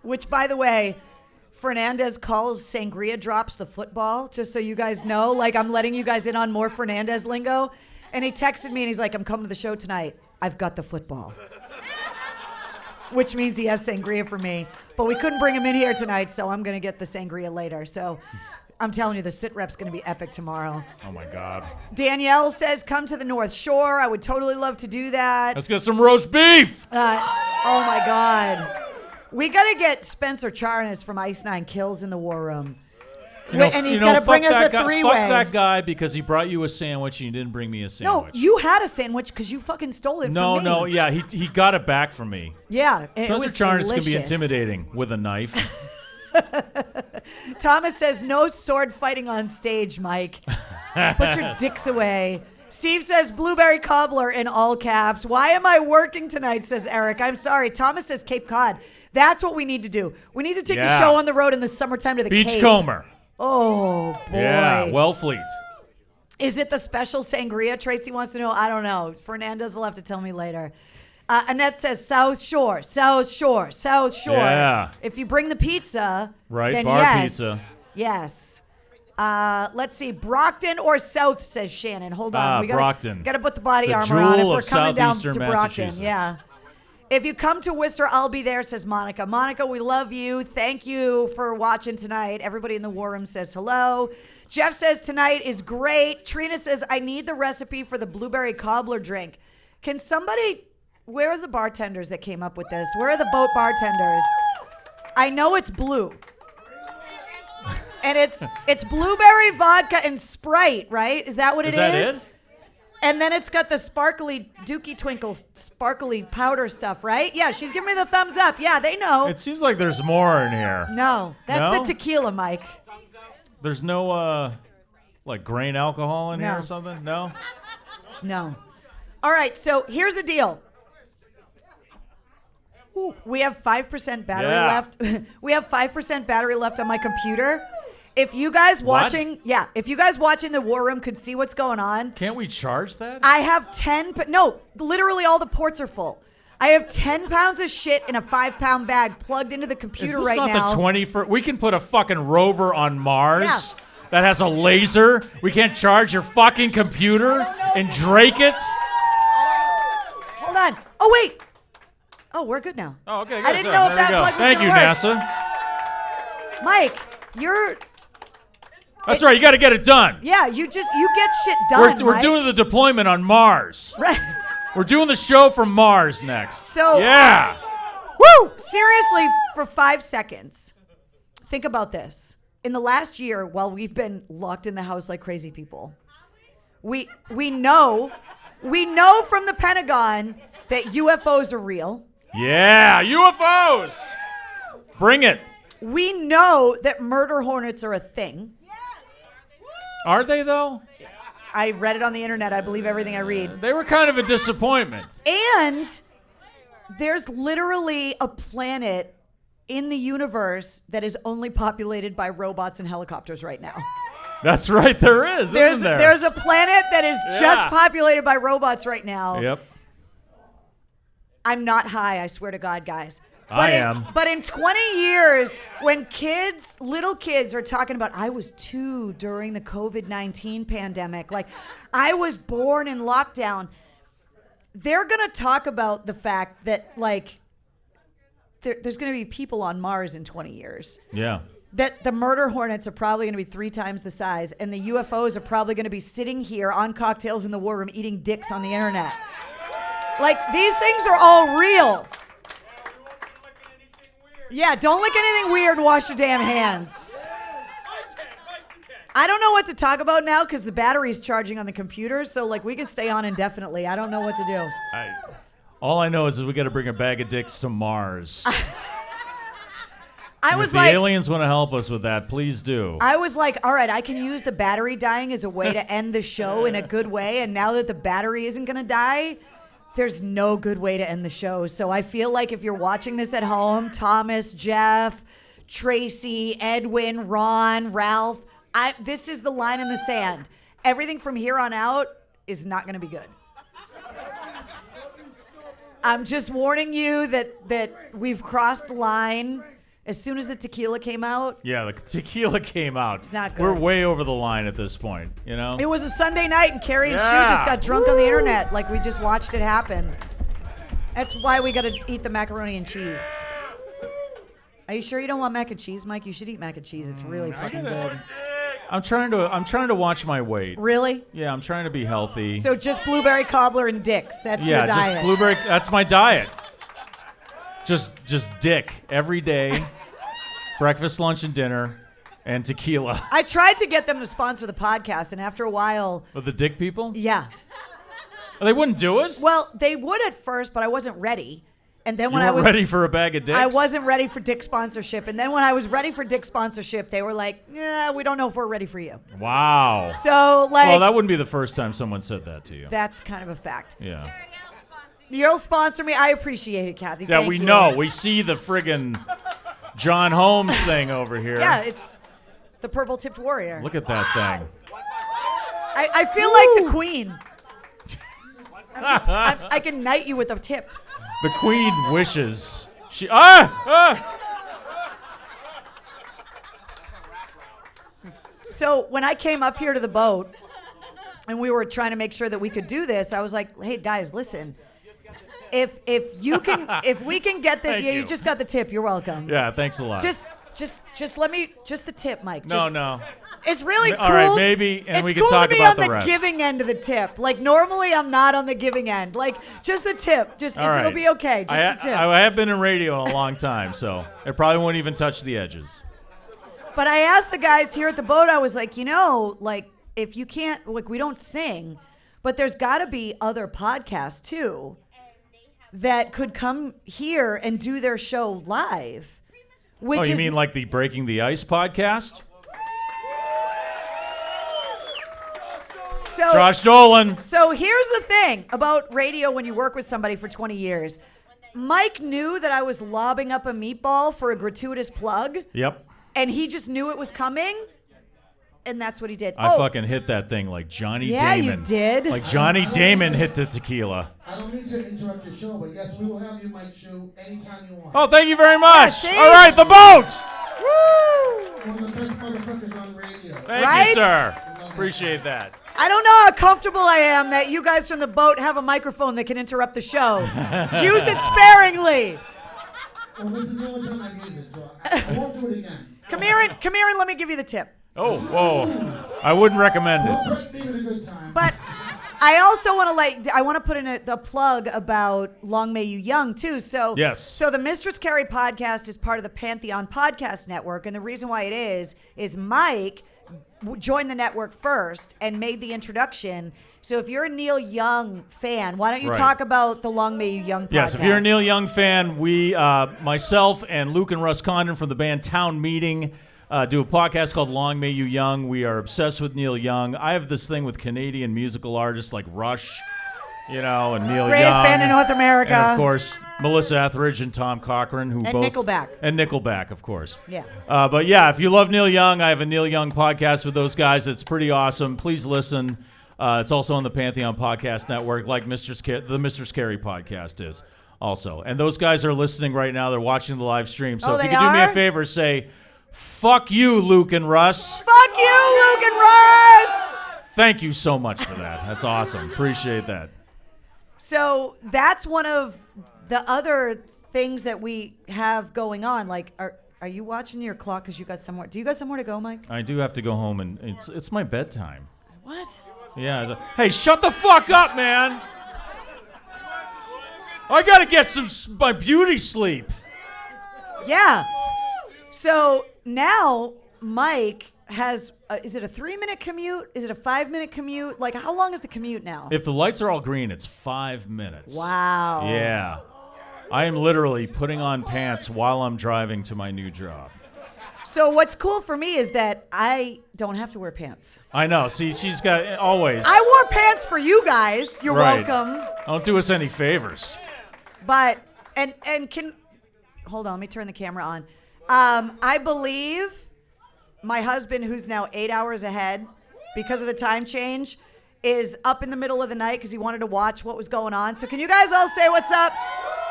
Speaker 1: Which, by the way, Fernandez calls sangria drops the football, just so you guys know. Like, I'm letting you guys in on more Fernandez lingo. And he texted me and he's like, I'm coming to the show tonight. I've got the football. Which means he has sangria for me. But we couldn't bring him in here tonight, so I'm going to get the sangria later. So I'm telling you, the sit rep's going to be epic tomorrow.
Speaker 2: Oh, my God.
Speaker 1: Danielle says, come to the North Shore. I would totally love to do that.
Speaker 2: Let's get some roast beef.
Speaker 1: Oh, my God. We got to get Spencer Charnas from Ice Nine Kills in the War Room. And he's
Speaker 2: got
Speaker 1: to bring us a three-way.
Speaker 2: Fuck that guy because he brought you a sandwich and you didn't bring me a sandwich.
Speaker 1: No, you had a sandwich because you fucking stole it from me.
Speaker 2: No, yeah, he got it back from me.
Speaker 1: Yeah, it was
Speaker 2: Spencer Charnas can be
Speaker 1: delicious.
Speaker 2: intimidating with a knife.
Speaker 1: Thomas says, no sword fighting on stage, Mike. Put your dicks away. Steve says, blueberry cobbler in all caps. Why am I working tonight, says Eric. I'm sorry. Thomas says Cape Cod. That's what we need to do. We need to take the show on the road in the summertime to the Cape.
Speaker 2: Beachcomber.
Speaker 1: Oh, boy.
Speaker 2: Yeah, Wellfleet.
Speaker 1: Is it the special sangria? Tracy wants to know. I don't know. Fernandez will have to tell me later. Annette says South Shore, South Shore, South Shore.
Speaker 2: Yeah.
Speaker 1: If you bring the pizza,
Speaker 2: right,
Speaker 1: then
Speaker 2: bar
Speaker 1: yes.
Speaker 2: pizza.
Speaker 1: Yes. Let's see. Brockton or South, says Shannon. Hold on.
Speaker 2: Brockton.
Speaker 1: Got to put the body
Speaker 2: The
Speaker 1: armor on if
Speaker 2: jewel
Speaker 1: we're
Speaker 2: of
Speaker 1: coming down to
Speaker 2: southeastern
Speaker 1: Brockton.
Speaker 2: Massachusetts.
Speaker 1: Yeah. If you come to Worcester, I'll be there, says Monica. Monica, we love you. Thank you for watching tonight. Everybody in the War Room says hello. Jeff says tonight is great. Trina says, I need the recipe for the blueberry cobbler drink. Can somebody, where are the bartenders that came up with this? Where are the boat bartenders? I know it's blue. And it's blueberry vodka and Sprite, right? Is that what it is?
Speaker 2: Is that it?
Speaker 1: And then it's got the sparkly Dookie Twinkle sparkly powder stuff, right? Yeah, she's giving me the thumbs up. Yeah, they know.
Speaker 2: It seems like there's more in here.
Speaker 1: No, that's
Speaker 2: No?
Speaker 1: the tequila, Mike.
Speaker 2: There's no, like grain alcohol in here
Speaker 1: No.
Speaker 2: or something? No?
Speaker 1: No. All right, so here's the deal. We have 5% battery left. We have 5% battery left on my computer. If you guys watching, if you guys watching the War Room could see what's going on.
Speaker 2: Can't we charge that?
Speaker 1: I have 10, no, literally all the ports are full. I have 10 pounds of shit in a 5-pound bag plugged into the computer
Speaker 2: Is this
Speaker 1: right
Speaker 2: not
Speaker 1: now.
Speaker 2: the 21st? We can put a fucking rover on Mars
Speaker 1: Yeah.
Speaker 2: that has a laser. We can't charge your fucking computer and Drake it.
Speaker 1: Hold on. Oh, wait. Oh, we're good now.
Speaker 2: Oh, okay. Good,
Speaker 1: I didn't
Speaker 2: good.
Speaker 1: know if
Speaker 2: There
Speaker 1: that
Speaker 2: we go.
Speaker 1: plug was
Speaker 2: Thank you,
Speaker 1: gonna work.
Speaker 2: NASA.
Speaker 1: Mike, you're,
Speaker 2: That's right. You got to get it done.
Speaker 1: yeah, you get shit done,
Speaker 2: We're
Speaker 1: Mike.
Speaker 2: doing the deployment on Mars.
Speaker 1: Right.
Speaker 2: We're doing the show from Mars next.
Speaker 1: So-
Speaker 2: yeah. Woo!
Speaker 1: Seriously, for 5 seconds, think about this. In the last year, while we've been locked in the house like crazy people, we know from the Pentagon that UFOs are real.
Speaker 2: Yeah, UFOs. Bring it.
Speaker 1: We know that murder hornets are a thing.
Speaker 2: Are they though?
Speaker 1: I read it on the internet. I believe everything I read.
Speaker 2: They were kind of a disappointment.
Speaker 1: And there's literally a planet in the universe that is only populated by robots and helicopters right now.
Speaker 2: That's right, there is, isn't there?
Speaker 1: There's a planet that is
Speaker 2: Yeah.
Speaker 1: just populated by robots right now.
Speaker 2: Yep.
Speaker 1: I'm not high, I swear to God, guys.
Speaker 2: I am.
Speaker 1: But in 20 years, when little kids are talking about, I was 2 during the COVID-19 pandemic, like I was born in lockdown, they're going to talk about the fact that like there's going to be people on Mars in 20 years.
Speaker 2: Yeah.
Speaker 1: That the murder hornets are probably going to be 3 times the size, and the UFOs are probably going to be sitting here on Cocktails in the War Room eating dicks on the internet. Like, these things are all real. Yeah, don't lick anything weird and wash your damn hands. I don't know what to talk about now because the battery's charging on the computer, so like we can stay on indefinitely. I don't know what to do.
Speaker 2: All I know is we got to bring a bag of dicks to Mars.
Speaker 1: I
Speaker 2: If
Speaker 1: was
Speaker 2: the
Speaker 1: like,
Speaker 2: aliens want to help us with that, please do.
Speaker 1: all right, I can use the battery dying as a way to end the show in a good way. And now that the battery isn't going to die, there's no good way to end the show. So I feel like if you're watching this at home, Thomas, Jeff, Tracy, Edwin, Ron, Ralph, this is the line in the sand. Everything from here on out is not going to be good. I'm just warning you that we've crossed the line. As soon as the tequila came out.
Speaker 2: Yeah, the tequila came out.
Speaker 1: It's not good.
Speaker 2: We're way over the line at this point, you know?
Speaker 1: It was a Sunday night, and Carrie and Sue
Speaker 2: Yeah.
Speaker 1: just got drunk on the internet. Like, we just watched it happen. That's why we got to eat the macaroni and cheese. Are you sure you don't want mac and cheese, Mike? You should eat mac and cheese. It's really fucking good.
Speaker 2: I'm trying to watch my weight.
Speaker 1: Really?
Speaker 2: Yeah, I'm trying to be healthy.
Speaker 1: So just blueberry cobbler and dicks. That's your
Speaker 2: yeah,
Speaker 1: diet.
Speaker 2: just blueberry. That's my diet. Just dick every day. Breakfast, lunch, and dinner, and tequila.
Speaker 1: I tried to get them to sponsor the podcast, and after a while...
Speaker 2: With the dick people?
Speaker 1: Yeah.
Speaker 2: They wouldn't do it?
Speaker 1: Well, they would at first, but I wasn't ready. And then when
Speaker 2: You
Speaker 1: I
Speaker 2: weren't
Speaker 1: was
Speaker 2: ready for a bag of dicks?
Speaker 1: I wasn't ready for dick sponsorship. And then when I was ready for dick sponsorship, they were like, we don't know if we're ready for you.
Speaker 2: Wow.
Speaker 1: So, like...
Speaker 2: Well, that wouldn't be the first time someone said that to you.
Speaker 1: That's kind of a fact.
Speaker 2: Yeah.
Speaker 1: You'll sponsor me. I appreciate it, Kathy.
Speaker 2: Yeah,
Speaker 1: Thank
Speaker 2: we
Speaker 1: you.
Speaker 2: know. We see the friggin' John Holmes thing over here.
Speaker 1: Yeah, it's the purple-tipped warrior.
Speaker 2: Look at that thing.
Speaker 1: I feel like the queen. I can knight you with a tip.
Speaker 2: The queen wishes. She
Speaker 1: So when I came up here to the boat and we were trying to make sure that we could do this, I was like, hey guys, listen. If we can get this,
Speaker 2: Thank
Speaker 1: you
Speaker 2: you.
Speaker 1: just got the tip. You're welcome.
Speaker 2: Yeah, thanks a lot.
Speaker 1: Just let me, just the tip, Mike.
Speaker 2: No.
Speaker 1: It's really cool.
Speaker 2: All right, maybe, and
Speaker 1: it's
Speaker 2: we can
Speaker 1: cool
Speaker 2: talk
Speaker 1: to be
Speaker 2: about
Speaker 1: on
Speaker 2: the rest.
Speaker 1: giving end of the tip. Like normally, I'm not on the giving end. Like just the tip. Just
Speaker 2: All right.
Speaker 1: it'll be okay. Just the tip.
Speaker 2: I have been in radio a long time, so it probably won't even touch the edges.
Speaker 1: But I asked the guys here at the boat. I was like, like if you can't, like we don't sing, but there's got to be other podcasts too that could come here and do their show live. Which
Speaker 2: You mean like the Breaking the Ice podcast?
Speaker 1: So,
Speaker 2: Josh Dolan.
Speaker 1: So here's the thing about radio when you work with somebody for 20 years. Mike knew that I was lobbing up a meatball for a gratuitous plug.
Speaker 2: Yep.
Speaker 1: And he just knew it was coming. And that's what he did.
Speaker 2: I fucking hit that thing like Johnny
Speaker 1: Yeah,
Speaker 2: Damon.
Speaker 1: you did.
Speaker 2: Like Johnny Damon hit the tequila.
Speaker 4: I don't mean to interrupt your show, but yes, we will have you, Mike Shu, anytime you want.
Speaker 2: Oh, thank you very much.
Speaker 1: see?
Speaker 2: All right, the boat.
Speaker 4: One of the best motherfuckers on radio.
Speaker 2: Thank
Speaker 1: Right?
Speaker 2: you, sir. Appreciate that.
Speaker 1: I don't know how comfortable I am that you guys from the boat have a microphone that can interrupt the show. Use it sparingly.
Speaker 4: Well, this is the only time I use it, so I won't do it again.
Speaker 1: Come here and let me give you the tip.
Speaker 2: Oh, whoa. I wouldn't recommend it.
Speaker 4: Don't break me with a good time.
Speaker 1: But I also want to put in a plug about Long May You Young too. So
Speaker 2: Yes.
Speaker 1: So the Mistress Carrie podcast is part of the Pantheon Podcast Network, and the reason why it is Mike joined the network first and made the introduction. So if you're a Neil Young fan, why don't you
Speaker 2: Right.
Speaker 1: talk about the Long May You Young podcast?
Speaker 2: Yes, if you're a Neil Young fan, we, myself and Luke and Russ Condon from the band Town Meeting, do a podcast called Long May You Young. We are obsessed with Neil Young. I have this thing with Canadian musical artists like Rush, and Neil
Speaker 1: Greatest
Speaker 2: Young.
Speaker 1: band in North America.
Speaker 2: And of course, Melissa Etheridge and Tom Cochran, who
Speaker 1: And
Speaker 2: both
Speaker 1: Nickelback.
Speaker 2: And Nickelback, of course.
Speaker 1: Yeah.
Speaker 2: But yeah, if you love Neil Young, I have a Neil Young podcast with those guys. It's pretty awesome. Please listen. It's also on the Pantheon Podcast Network, like the Mistress Carrie podcast is also. And those guys are listening right now. They're watching the live stream. So
Speaker 1: Oh,
Speaker 2: if you
Speaker 1: they
Speaker 2: could do me a
Speaker 1: are?
Speaker 2: favor, say, "Fuck you, Luke and Russ."
Speaker 1: Fuck you, Luke and Russ.
Speaker 2: Thank you so much for that. That's awesome. Appreciate that.
Speaker 1: So that's one of the other things that we have going on. Like, are you watching your clock because you got somewhere? Do you got somewhere to go, Mike?
Speaker 2: I do have to go home, and it's my bedtime.
Speaker 1: What?
Speaker 2: Yeah. Hey, shut the fuck up, man. I gotta get my beauty sleep.
Speaker 1: Yeah. So now Mike has, is it a 3-minute commute? Is it a 5-minute commute? Like, how long is the commute now?
Speaker 2: If the lights are all green, it's 5 minutes.
Speaker 1: Wow.
Speaker 2: Yeah. I am literally putting on pants while I'm driving to my new job.
Speaker 1: So what's cool for me is that I don't have to wear pants.
Speaker 2: I know. See, she's got always.
Speaker 1: I wore pants for you guys. You're
Speaker 2: Right.
Speaker 1: welcome.
Speaker 2: Don't do us any favors.
Speaker 1: But, and hold on, let me turn the camera on. I believe my husband, who's now 8 hours ahead because of the time change, is up in the middle of the night because he wanted to watch what was going on. So can you guys all say what's up?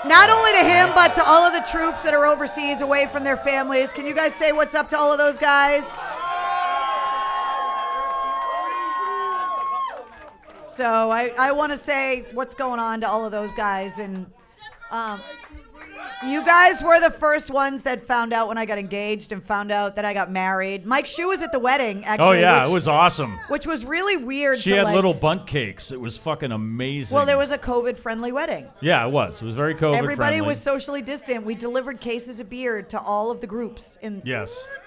Speaker 1: Not only to him, but to all of the troops that are overseas away from their families. Can you guys say what's up to all of those guys? So I want to say what's going on to all of those guys. And You guys were the first ones that found out when I got engaged and found out that I got married. Mike Shue was at the wedding, actually.
Speaker 2: Oh, yeah, it was awesome.
Speaker 1: Which was really weird.
Speaker 2: She had little bundt cakes. It was fucking amazing.
Speaker 1: Well, there was a COVID-friendly wedding.
Speaker 2: Yeah, it was. It was very COVID-friendly.
Speaker 1: Everybody was socially distant. We delivered cases of beer to all of the groups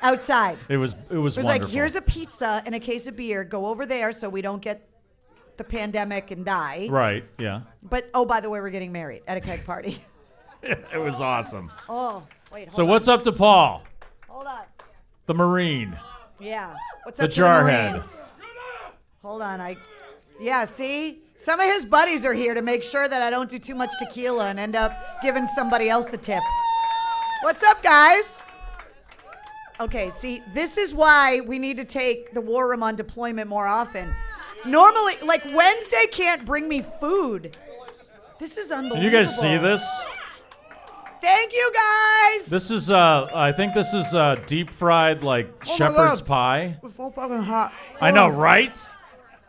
Speaker 1: outside.
Speaker 2: It was wonderful.
Speaker 1: Like, here's a pizza and a case of beer. Go over there so we don't get the pandemic and die.
Speaker 2: Right, yeah.
Speaker 1: But, oh, by the way, we're getting married at a keg party.
Speaker 2: It was awesome.
Speaker 1: Oh, wait,
Speaker 2: So what's up to Paul?
Speaker 1: Hold on.
Speaker 2: The Marine.
Speaker 1: Yeah. What's
Speaker 2: The
Speaker 1: up to the
Speaker 2: jarhead.
Speaker 1: Marines? Hold on. Yeah, see? Some of his buddies are here to make sure that I don't do too much tequila and end up giving somebody else the tip. What's up, guys? Okay, see, this is why we need to take the WarRoom on deployment more often. Normally, like, Wednesday can't bring me food. This is unbelievable.
Speaker 2: Can you guys see this?
Speaker 1: Thank you, guys.
Speaker 2: This is, I think this is deep fried, like,
Speaker 1: Oh
Speaker 2: shepherd's
Speaker 1: my God.
Speaker 2: pie.
Speaker 1: It's so fucking hot.
Speaker 2: I know, right?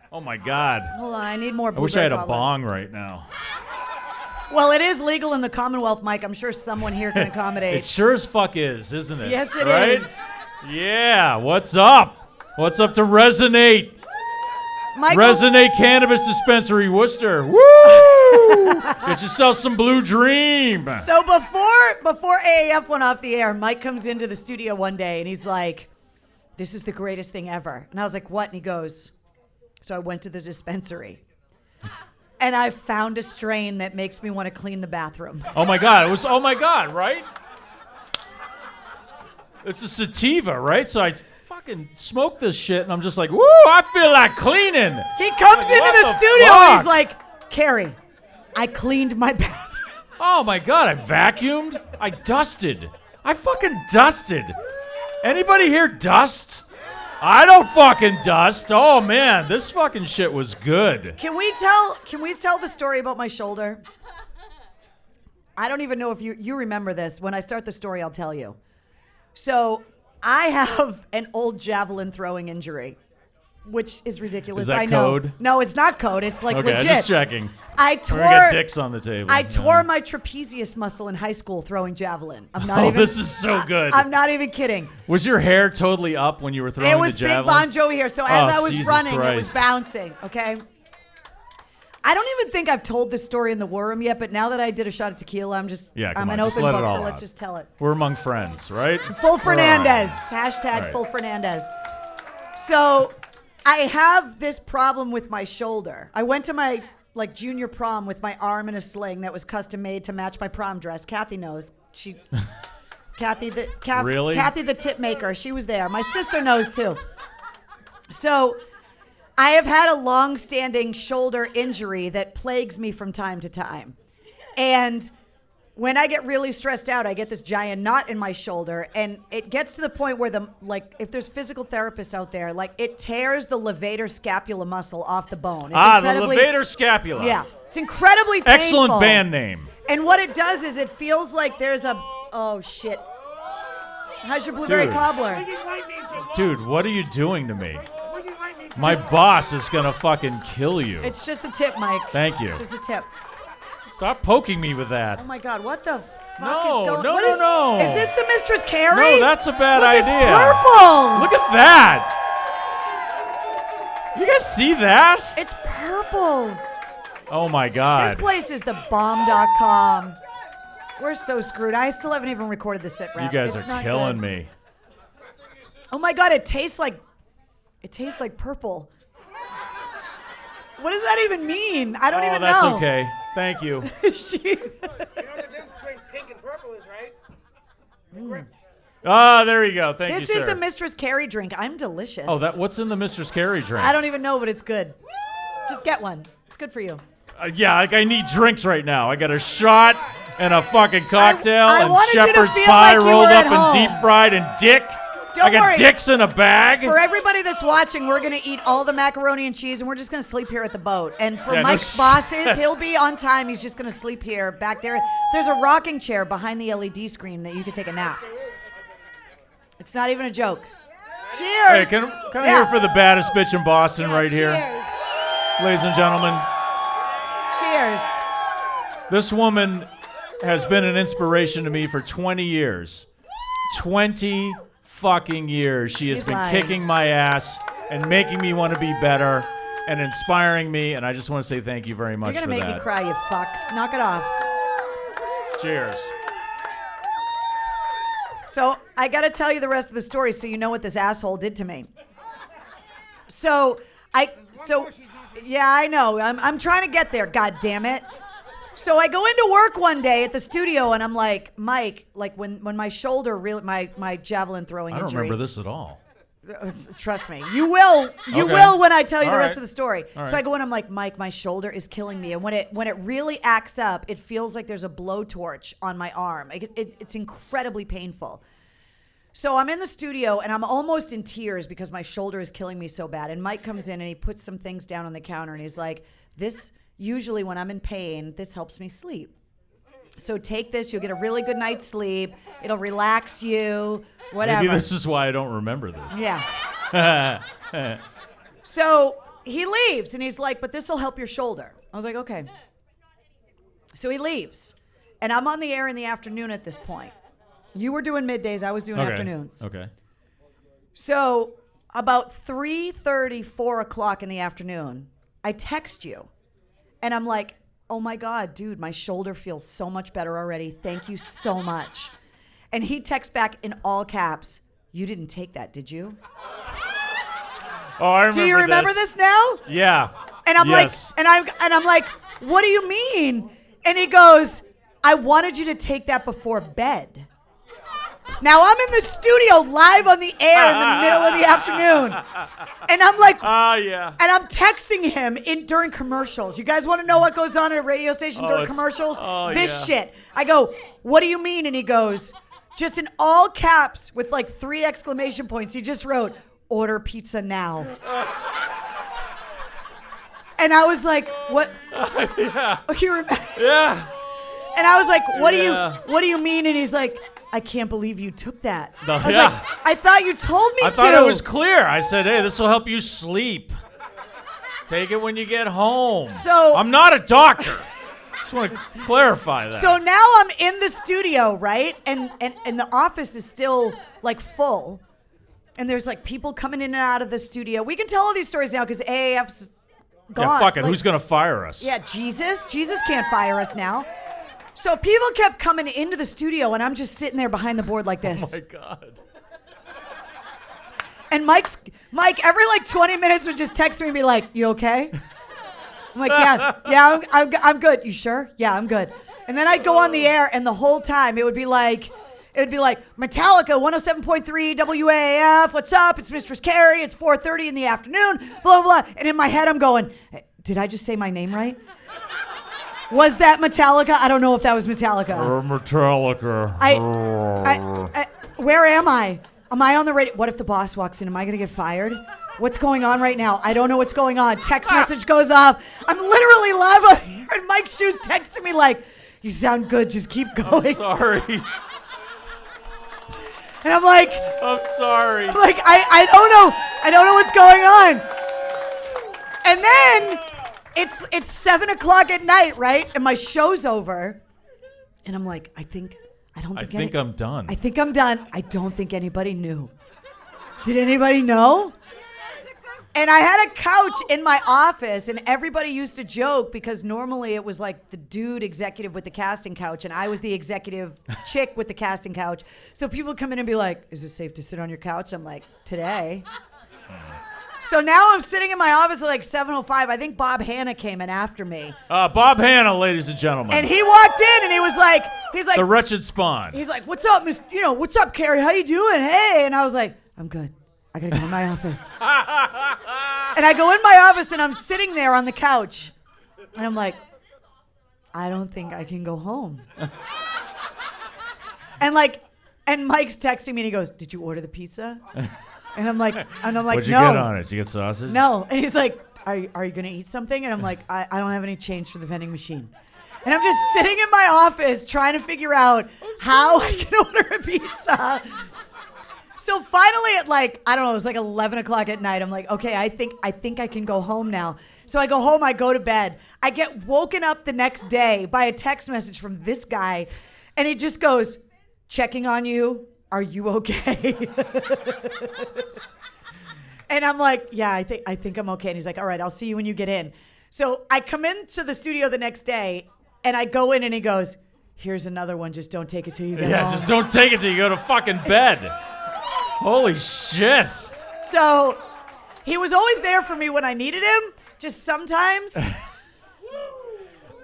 Speaker 2: Oh, my God.
Speaker 1: Hold on, I need more
Speaker 2: I wish I had a
Speaker 1: Cobbler.
Speaker 2: bong right now.
Speaker 1: Well, it is legal in the Commonwealth, Mike. I'm sure someone here can accommodate.
Speaker 2: It sure as fuck is, isn't it?
Speaker 1: Yes, it
Speaker 2: right?
Speaker 1: is.
Speaker 2: Yeah, what's up? What's up to Resonate?
Speaker 1: Michael,
Speaker 2: Resonate Cannabis Dispensary, Worcester. Woo! Get yourself some Blue Dream.
Speaker 1: So before AAF went off the air, Mike comes into the studio one day and he's like, "This is the greatest thing ever." And I was like, "What?" And he goes, "So I went to the dispensary and I found a strain that makes me want to clean the bathroom."
Speaker 2: Oh my God, it was, oh my God, right? It's a sativa, right? So I fucking smoke this shit and I'm just like, woo, I feel like cleaning.
Speaker 1: He comes into
Speaker 2: what
Speaker 1: the
Speaker 2: the
Speaker 1: studio
Speaker 2: fuck?
Speaker 1: and he's like, "Carrie, I cleaned my bathroom."
Speaker 2: Oh my God, I vacuumed. I dusted. I fucking dusted. Anybody here dust? I don't fucking dust. Oh man, this fucking shit was good.
Speaker 1: Can we tell the story about my shoulder? I don't even know if you remember this. When I start the story, I'll tell you. So I have an old javelin throwing injury, which is ridiculous.
Speaker 2: Is that
Speaker 1: I know.
Speaker 2: code?
Speaker 1: No, it's not code. It's like
Speaker 2: Okay,
Speaker 1: legit.
Speaker 2: I'm just checking.
Speaker 1: I
Speaker 2: We're
Speaker 1: tore
Speaker 2: gonna get dicks on the table.
Speaker 1: I tore my trapezius muscle in high school throwing javelin. I'm not
Speaker 2: Oh,
Speaker 1: even.
Speaker 2: this is so good.
Speaker 1: I'm not even kidding.
Speaker 2: Was your hair totally up when you were throwing
Speaker 1: It was
Speaker 2: the
Speaker 1: Big
Speaker 2: javelin?
Speaker 1: Bon Jovi here. So as I was
Speaker 2: Jesus
Speaker 1: running, it was
Speaker 2: Christ.
Speaker 1: bouncing. Okay. I don't even think I've told this story in the WarRoom yet, but now that I did a shot of tequila, I'm
Speaker 2: come
Speaker 1: an
Speaker 2: on, just
Speaker 1: open
Speaker 2: let it
Speaker 1: book,
Speaker 2: all
Speaker 1: so let's
Speaker 2: out.
Speaker 1: just tell it.
Speaker 2: We're among friends, right?
Speaker 1: Full
Speaker 2: We're
Speaker 1: Fernandez.
Speaker 2: all right.
Speaker 1: Hashtag
Speaker 2: Right.
Speaker 1: Full Fernandez. So I have this problem with my shoulder. I went to my junior prom with my arm in a sling that was custom made to match my prom dress. Kathy knows. Kathy the tip maker. She was there. My sister knows too. So I have had a long-standing shoulder injury that plagues me from time to time. And when I get really stressed out, I get this giant knot in my shoulder, and it gets to the point where if there's physical therapists out there, it tears the levator scapula muscle off the bone. It's
Speaker 2: the levator scapula.
Speaker 1: Yeah. It's incredibly painful.
Speaker 2: Excellent band name.
Speaker 1: And what it does is it feels like there's oh shit. How's your blueberry
Speaker 2: Dude.
Speaker 1: cobbler?
Speaker 2: Dude, what are you doing to me? My boss is gonna fucking kill you.
Speaker 1: It's just the tip, Mike.
Speaker 2: Thank you.
Speaker 1: It's just the tip.
Speaker 2: Stop poking me with that.
Speaker 1: Oh my God, what the fuck
Speaker 2: No,
Speaker 1: is going
Speaker 2: no,
Speaker 1: what
Speaker 2: no,
Speaker 1: is-
Speaker 2: no.
Speaker 1: Is this the Mistress Carrie?
Speaker 2: No, that's a bad
Speaker 1: Look,
Speaker 2: idea.
Speaker 1: It's purple.
Speaker 2: Look at that. You guys see that?
Speaker 1: It's purple.
Speaker 2: Oh my God.
Speaker 1: This place is the bomb.com. We're so screwed. I still haven't even recorded the sit rep.
Speaker 2: You guys
Speaker 1: It's
Speaker 2: are
Speaker 1: not
Speaker 2: killing
Speaker 1: good.
Speaker 2: me.
Speaker 1: Oh my God, it tastes like purple. What does that even mean? I don't even
Speaker 2: that's
Speaker 1: know.
Speaker 2: okay. Thank you.
Speaker 1: She-
Speaker 5: You know the difference between pink and purple is, right?
Speaker 2: There you go. Thank
Speaker 1: This
Speaker 2: you,
Speaker 1: is
Speaker 2: sir.
Speaker 1: the Mistress Carrie drink. I'm delicious.
Speaker 2: Oh, what's in the Mistress Carrie drink?
Speaker 1: I don't even know, but it's good. Just get one. It's good for you.
Speaker 2: Yeah, I need drinks right now. I got a shot and a fucking cocktail
Speaker 1: I
Speaker 2: and
Speaker 1: wanted you to
Speaker 2: shepherd's
Speaker 1: feel
Speaker 2: pie
Speaker 1: like you
Speaker 2: rolled
Speaker 1: were
Speaker 2: up
Speaker 1: at
Speaker 2: and
Speaker 1: home.
Speaker 2: deep fried and dick.
Speaker 1: Don't
Speaker 2: I got
Speaker 1: worry.
Speaker 2: dicks in a bag.
Speaker 1: For everybody that's watching, we're going to eat all the macaroni and cheese, and we're just going to sleep here at the boat. And for
Speaker 2: Yeah, no
Speaker 1: Mike's
Speaker 2: shit.
Speaker 1: bosses, he'll be on time. He's just going to sleep here back there. There's a rocking chair behind the LED screen that you can take a nap. It's not even a joke. Cheers.
Speaker 2: Hey, can I hear for the baddest bitch in Boston right here?
Speaker 1: Cheers.
Speaker 2: Ladies and gentlemen,
Speaker 1: Cheers.
Speaker 2: this woman has been an inspiration to me for 20 years. 20 fucking years. She has
Speaker 1: He's
Speaker 2: been
Speaker 1: lying.
Speaker 2: kicking my ass and making me want to be better and inspiring me. And I just want to say thank you very much
Speaker 1: You're
Speaker 2: for
Speaker 1: going to
Speaker 2: that.
Speaker 1: make me cry, you fucks. Knock it off.
Speaker 2: Cheers.
Speaker 1: So I got to tell you the rest of the story so you know what this asshole did to me. So yeah, I know. I'm trying to get there. God damn it. So I go into work one day at the studio and I'm like, Mike, like when my shoulder really, my javelin throwing
Speaker 2: I don't
Speaker 1: injury.
Speaker 2: remember this at all.
Speaker 1: Trust me. You will when I tell you the rest of the story.
Speaker 2: All
Speaker 1: So
Speaker 2: right.
Speaker 1: I go in, I'm like, Mike, my shoulder is killing me. And when it really acts up, it feels like there's a blowtorch on my arm. It's incredibly painful. So I'm in the studio and I'm almost in tears because my shoulder is killing me so bad. And Mike comes in and he puts some things down on the counter and he's like, this, usually when I'm in pain, this helps me sleep. So take this, you'll get a really good night's sleep. It'll relax you, whatever.
Speaker 2: Maybe this is why I don't remember this.
Speaker 1: Yeah. So he leaves and he's like, but this will help your shoulder. I was like, okay. So he leaves and I'm on the air in the afternoon at this point. You were doing middays, I was doing afternoons.
Speaker 2: Okay.
Speaker 1: So about 3:30, 4 o'clock in the afternoon, I text you and I'm like, oh my God, dude, my shoulder feels so much better already. Thank you so much. And he texts back in all caps, you didn't take that, did you?
Speaker 2: Oh, I remember
Speaker 1: Do you remember this now?
Speaker 2: Yeah.
Speaker 1: And I'm
Speaker 2: Yes.
Speaker 1: like, and I'm like, what do you mean? And he goes, I wanted you to take that before bed. Now I'm in the studio live on the air in the middle of the afternoon. And I'm like,
Speaker 2: Oh, yeah.
Speaker 1: and I'm texting him during commercials. You guys want to know what goes on at a radio station during
Speaker 2: it's-
Speaker 1: commercials? This
Speaker 2: yeah.
Speaker 1: shit. I go, what do you mean? And he goes, just in all caps with like 3 exclamation points. He just wrote, order pizza now. And I was like, what?
Speaker 2: Yeah.
Speaker 1: Oh, you remember?
Speaker 2: Yeah.
Speaker 1: And I was like, what
Speaker 2: Yeah.
Speaker 1: do you mean? And he's like, I can't believe you took that.
Speaker 2: No,
Speaker 1: I was
Speaker 2: yeah.
Speaker 1: like, I thought you told me
Speaker 2: I
Speaker 1: to.
Speaker 2: thought it was clear. I said, hey, this will help you sleep. Take it when you get home.
Speaker 1: So-
Speaker 2: I'm not a doctor. Just want to clarify that.
Speaker 1: So now I'm in the studio, right? And the office is still like full. And there's like people coming in and out of the studio. We can tell all these stories now because AAF's gone.
Speaker 2: yeah, fuck it.
Speaker 1: Like,
Speaker 2: Who's going to fire us?
Speaker 1: Yeah, Jesus. Jesus can't fire us now. So people kept coming into the studio and I'm just sitting there behind the board like this.
Speaker 2: Oh, my God.
Speaker 1: And Mike, every like 20 minutes would just text me and be like, you okay? I'm like, yeah, I'm good. You sure? Yeah, I'm good. And then I'd go on the air and the whole time it would be like, Metallica 107.3 WAAF, what's up? It's Mistress Carrie. It's 4:30 in the afternoon, blah, blah, blah. And in my head I'm going, did I just say my name right? Was that Metallica? I don't know if that was Metallica.
Speaker 2: Metallica.
Speaker 1: I where am I? Am I on the radio? What if the boss walks in? Am I going to get fired? What's going on right now? I don't know what's going on. Text message goes off. I'm literally live on here, and Mike Shoe's texting me like, you sound good. Just keep going.
Speaker 2: I'm sorry.
Speaker 1: And I'm like,
Speaker 2: sorry.
Speaker 1: I don't know. I don't know what's going on. And then it's 7 o'clock at night, right? And my show's over. And I'm like, I think
Speaker 2: I'm done.
Speaker 1: I think I'm done. I don't think anybody knew. Did anybody know? And I had a couch in my office, and everybody used to joke because normally it was like the dude executive with the casting couch, and I was the executive chick with the casting couch. So people would come in and be like, is it safe to sit on your couch? I'm like, today. So now I'm sitting in my office at like 7:05. I think Bob Hanna came in after me.
Speaker 2: Bob Hanna, ladies and gentlemen.
Speaker 1: And he walked in and he's like,
Speaker 2: the wretched spawn.
Speaker 1: he's like, what's up, what's up, Carrie? How you doing? Hey. And I was like, I'm good. I gotta go in my office. And I go in my office and I'm sitting there on the couch. And I'm like, I don't think I can go home. And Mike's texting me and he goes, did you order the pizza? And I'm like,
Speaker 2: What'd you
Speaker 1: no.
Speaker 2: get on it? Did you get sausage?
Speaker 1: No. And he's like, are you going to eat something? And I'm like, I don't have any change for the vending machine. And I'm just sitting in my office trying to figure out how I can order a pizza. So finally at like, I don't know, it was like 11 o'clock at night. I'm like, okay, I think I can go home now. So I go home, I go to bed. I get woken up the next day by a text message from this guy. And he just goes, checking on you. Are you okay? And I'm like, yeah, I think I'm okay. And he's like, all right, I'll see you when you get in. So I come into the studio the next day and I go in and he goes, here's another one. Just don't take it till you get home.
Speaker 2: Just don't take it till you go to fucking bed. Holy shit.
Speaker 1: So he was always there for me when I needed him. Just sometimes.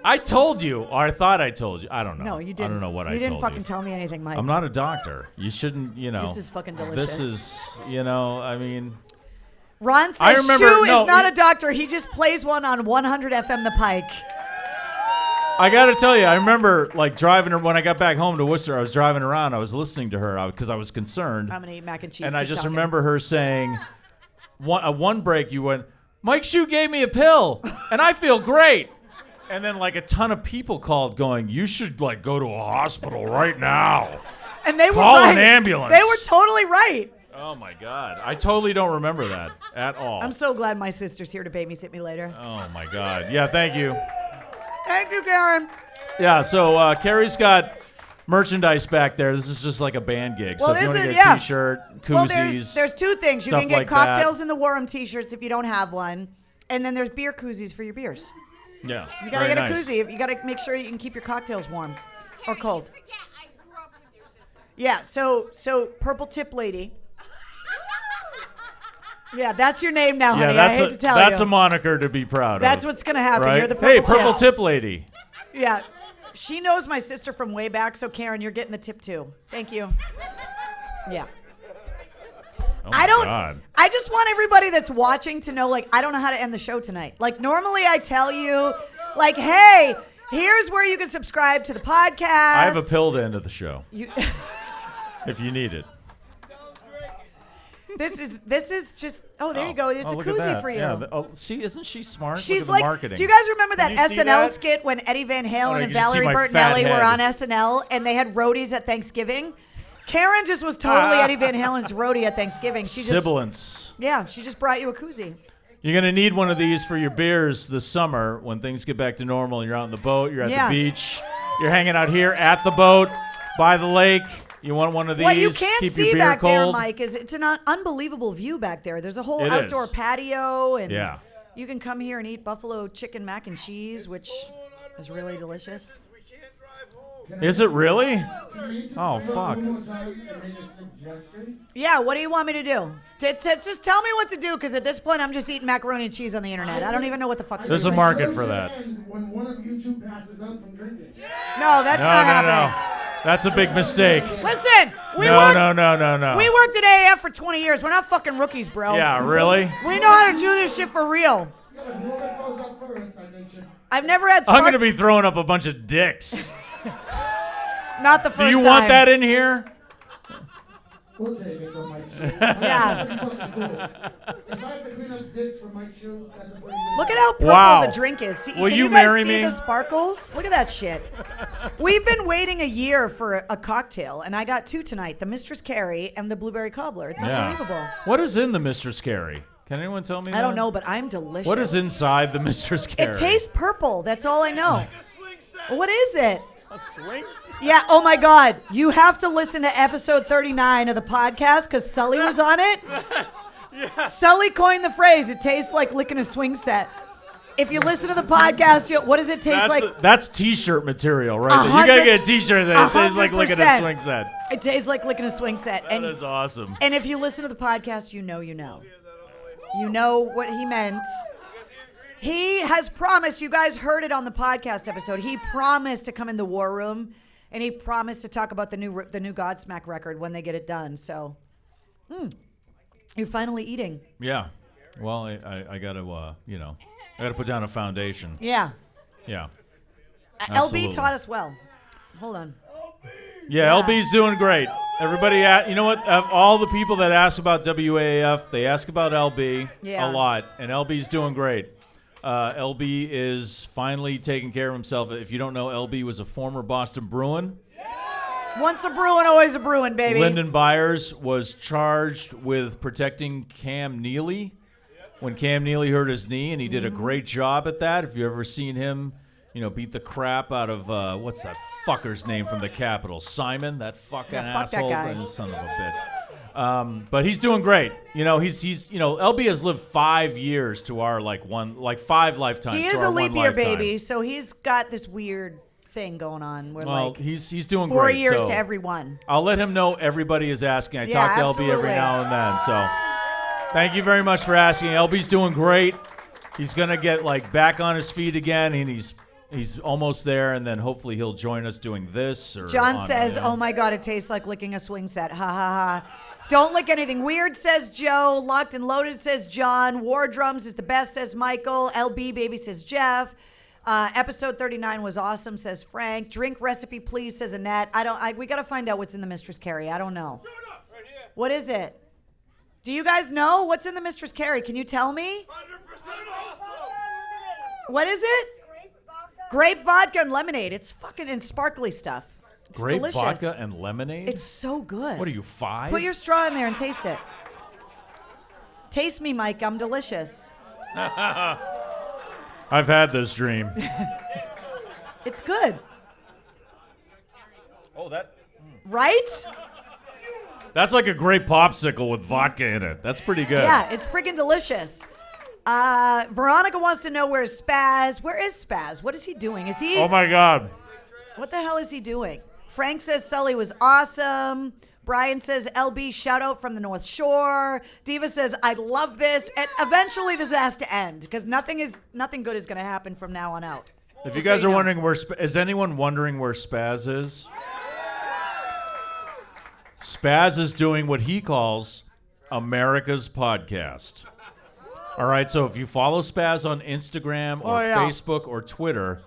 Speaker 2: I told you, or I thought I told you. I don't know.
Speaker 1: No, you didn't.
Speaker 2: I don't know what I told you.
Speaker 1: You didn't fucking tell me anything, Mike.
Speaker 2: I'm not a doctor. You shouldn't,
Speaker 1: This is fucking delicious.
Speaker 2: This is, I mean.
Speaker 1: Ron says Shu is not a doctor. He just plays one on 100 FM The Pike.
Speaker 2: I got to tell you, I remember like driving her when I got back home to Worcester. I was driving around. I was listening to her because I was concerned.
Speaker 1: I'm going to eat mac and cheese.
Speaker 2: And I just remember her saying, one break you went, Mike Shu gave me a pill and I feel great. And then like a ton of people called going, you should like go to a hospital right now.
Speaker 1: And they were
Speaker 2: Call
Speaker 1: right.
Speaker 2: an ambulance.
Speaker 1: They were totally right.
Speaker 2: Oh my God. I totally don't remember that at all.
Speaker 1: I'm so glad my sister's here to babysit me later.
Speaker 2: Oh my God. Yeah, thank you.
Speaker 1: Thank you, Karen.
Speaker 2: Yeah, so Carrie's got merchandise back there. This is just like a band gig.
Speaker 1: Well,
Speaker 2: so if you want to get a t-shirt, koozies.
Speaker 1: Well, there's two things. You can get
Speaker 2: like
Speaker 1: cocktails in the WarRoom t-shirts if you don't have one. And then there's beer koozies for your beers.
Speaker 2: Yeah.
Speaker 1: You got to get a koozie. You got to make sure you can keep your cocktails warm or cold.
Speaker 3: I grew up with your sister.
Speaker 1: Yeah, so Purple Tip Lady. Yeah, that's your name now, honey. I hate to tell you.
Speaker 2: That's a moniker to be proud of.
Speaker 1: That's what's going to happen.
Speaker 2: Right?
Speaker 1: You're the Purple
Speaker 2: Tip Lady.
Speaker 1: Yeah. She knows my sister from way back, so Karen, you're getting the tip too. Thank you. Yeah.
Speaker 2: Oh
Speaker 1: God. I just want everybody that's watching to know, like, I don't know how to end the show tonight. Like, normally I tell you, like, hey, here's where you can subscribe to the podcast.
Speaker 2: I have a pill to end of the show. If you need it.
Speaker 1: This is just, there you go. There's a koozie for you.
Speaker 2: Yeah, see, isn't she smart?
Speaker 1: She's
Speaker 2: Look at the
Speaker 1: like,
Speaker 2: marketing.
Speaker 1: do you guys remember that
Speaker 2: Can you see
Speaker 1: SNL
Speaker 2: that?
Speaker 1: skit when Eddie Van Halen and
Speaker 2: you just see
Speaker 1: Valerie
Speaker 2: my
Speaker 1: Bertinelli
Speaker 2: fat
Speaker 1: were on
Speaker 2: head.
Speaker 1: SNL and they had roadies at Thanksgiving? Karen just was totally Eddie Van Halen's roadie at Thanksgiving.
Speaker 2: Sibilance.
Speaker 1: Yeah, she just brought you a koozie.
Speaker 2: You're going to need one of these for your beers this summer when things get back to normal and you're out on the boat, you're at the beach, you're hanging out here at the boat, by the lake. You want one of these?
Speaker 1: What you can't
Speaker 2: keep
Speaker 1: see
Speaker 2: your beer
Speaker 1: back
Speaker 2: cold.
Speaker 1: there, Mike, is it's an unbelievable view back there. There's a whole outdoor patio, and you can come here and eat buffalo chicken mac and cheese, which is really delicious.
Speaker 2: Is it really? Oh, fuck.
Speaker 1: Yeah, what do you want me to do? Just tell me what to do, because at this point, I'm just eating macaroni and cheese on the internet. I don't even know what the fuck to do.
Speaker 2: There's a market for that.
Speaker 4: When one of you two passes out from drinking.
Speaker 1: No, that's not happening.
Speaker 2: No. That's a big mistake.
Speaker 1: Listen, we worked at AAF for 20 years. We're not fucking rookies, bro.
Speaker 2: Yeah, really?
Speaker 1: We know how to do this shit for real. I've never had
Speaker 2: I'm going to be throwing up a bunch of dicks.
Speaker 1: Not the first time.
Speaker 2: Do you want that in here?
Speaker 4: We'll take it from Mike Shu.
Speaker 1: Yeah.
Speaker 4: If I have to clean up dicks for Mike Shu, that's a pretty good.
Speaker 1: Look at how purple the drink is. See,
Speaker 2: Will
Speaker 1: can
Speaker 2: you
Speaker 1: you guys
Speaker 2: marry
Speaker 1: see
Speaker 2: me?
Speaker 1: the sparkles? Look at that shit. We've been waiting a year for a cocktail, and I got two tonight: the Mistress Carrie and the Blueberry Cobbler. It's unbelievable.
Speaker 2: What is in the Mistress Carrie? Can anyone tell me that?
Speaker 1: I don't know, but I'm delicious.
Speaker 2: What is inside the Mistress Carrie?
Speaker 1: It tastes purple. That's all I know. What is it?
Speaker 2: A swing set?
Speaker 1: Yeah, oh my God. You have to listen to episode 39 of the podcast because Sully was on it. Yeah. Sully coined the phrase, it tastes like licking a swing set. If you listen to the podcast, what does it taste like?
Speaker 2: That's t-shirt material right there. You got to get a t-shirt that tastes like licking a swing set.
Speaker 1: It tastes like licking a swing set.
Speaker 2: That is awesome.
Speaker 1: And if you listen to the podcast, you know. You know what he meant. He has promised, you guys heard it on the podcast episode, he promised to come in the WarRoom, and he promised to talk about the new Godsmack record when they get it done. So, you're finally eating.
Speaker 2: Yeah. Well, I got to, I got to put down a foundation.
Speaker 1: Yeah.
Speaker 2: Yeah.
Speaker 1: LB taught us well. Hold on.
Speaker 2: Yeah, LB's doing great. Everybody, you know what? Of all the people that ask about WAAF, they ask about LB a lot, and LB's doing great. LB is finally taking care of himself. If you don't know, LB was a former Boston Bruin.
Speaker 1: Once a Bruin, always a Bruin, baby.
Speaker 2: Lyndon Byers was charged with protecting Cam Neely when Cam Neely hurt his knee, and he did a great job at that. If you've ever seen him, beat the crap out of, what's that fucker's name from the Capitol? Simon, that fucking asshole.
Speaker 1: That guy.
Speaker 2: Son of a bitch. But he's doing great. He's LB has lived 5 years to our 5 lifetimes.
Speaker 1: He
Speaker 2: to
Speaker 1: is
Speaker 2: our
Speaker 1: a leap
Speaker 2: one
Speaker 1: year
Speaker 2: lifetime.
Speaker 1: baby, so he's got this weird thing going on. Where
Speaker 2: Well, he's doing
Speaker 1: 4
Speaker 2: great.
Speaker 1: years
Speaker 2: so
Speaker 1: to everyone.
Speaker 2: I'll let him know everybody is asking. I
Speaker 1: Yeah,
Speaker 2: talk to LB every
Speaker 1: absolutely.
Speaker 2: now and then. So thank you very much for asking. LB's doing great. He's gonna get back on his feet again, and he's almost there. And then hopefully he'll join us doing this. Or
Speaker 1: John says, "Oh my God, it tastes like licking a swing set." Ha ha ha. Don't lick anything weird, says Joe. Locked and Loaded, says John. War Drums is the best, says Michael. LB Baby, says Jeff. Episode 39 was awesome, says Frank. Drink recipe, please, says Annette. We got to find out what's in the Mistress Carrie. I don't know. What is it? Do you guys know what's in the Mistress Carrie? Can you tell me?
Speaker 5: 100% awesome.
Speaker 1: What is it? Grape vodka and lemonade. It's fucking and sparkly stuff. It's
Speaker 2: Grape
Speaker 1: delicious.
Speaker 2: vodka and lemonade.
Speaker 1: It's so good.
Speaker 2: What are you, 5?
Speaker 1: Put your straw in there and taste it. Taste me, Mike. I'm delicious.
Speaker 2: I've had this dream.
Speaker 1: It's good.
Speaker 2: Oh,
Speaker 1: Right?
Speaker 2: that's like a grape popsicle with vodka in it. That's pretty good.
Speaker 1: Yeah, it's freaking delicious. Veronica wants to know where's Spaz. Where is Spaz? What is he doing? Is he?
Speaker 2: Oh my God.
Speaker 1: What the hell is he doing? Frank says Sully was awesome. Brian says LB shout out from the North Shore. Diva says I love this. And eventually this has to end because nothing good is going to happen from now on out.
Speaker 2: If you
Speaker 1: Just
Speaker 2: guys
Speaker 1: so
Speaker 2: are
Speaker 1: you know.
Speaker 2: wondering is anyone wondering where Spaz is? Spaz is doing what he calls America's podcast. All right, so if you follow Spaz on Instagram or Facebook or Twitter,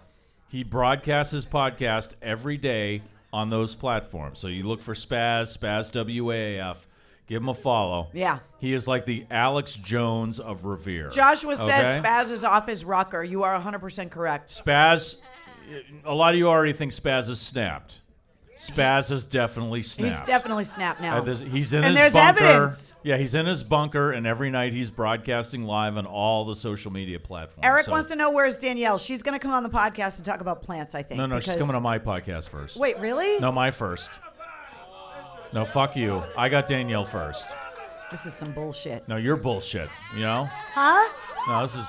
Speaker 2: he broadcasts his podcast every day on those platforms. So you look for Spaz WAAF, give him a follow.
Speaker 1: Yeah.
Speaker 2: He is like the Alex Jones of Revere.
Speaker 1: Joshua says
Speaker 2: Okay?
Speaker 1: Spaz is off his rocker. You are 100% correct.
Speaker 2: Spaz, a lot of you already think Spaz is snapped. Spaz has definitely snapped.
Speaker 1: He's definitely snapped now.
Speaker 2: He's in
Speaker 1: And
Speaker 2: his
Speaker 1: there's
Speaker 2: bunker.
Speaker 1: evidence.
Speaker 2: Yeah, he's in his bunker, and every night he's broadcasting live on all the social media platforms.
Speaker 1: Eric
Speaker 2: So-
Speaker 1: wants to know where's Danielle. She's going to come on the podcast and talk about plants, I think.
Speaker 2: No, she's
Speaker 1: because-
Speaker 2: coming on my podcast first.
Speaker 1: Wait, really?
Speaker 2: No, my first. No, fuck you. I got Danielle first.
Speaker 1: This is some bullshit.
Speaker 2: No, you're bullshit. You know?
Speaker 1: Huh?
Speaker 2: No, this is.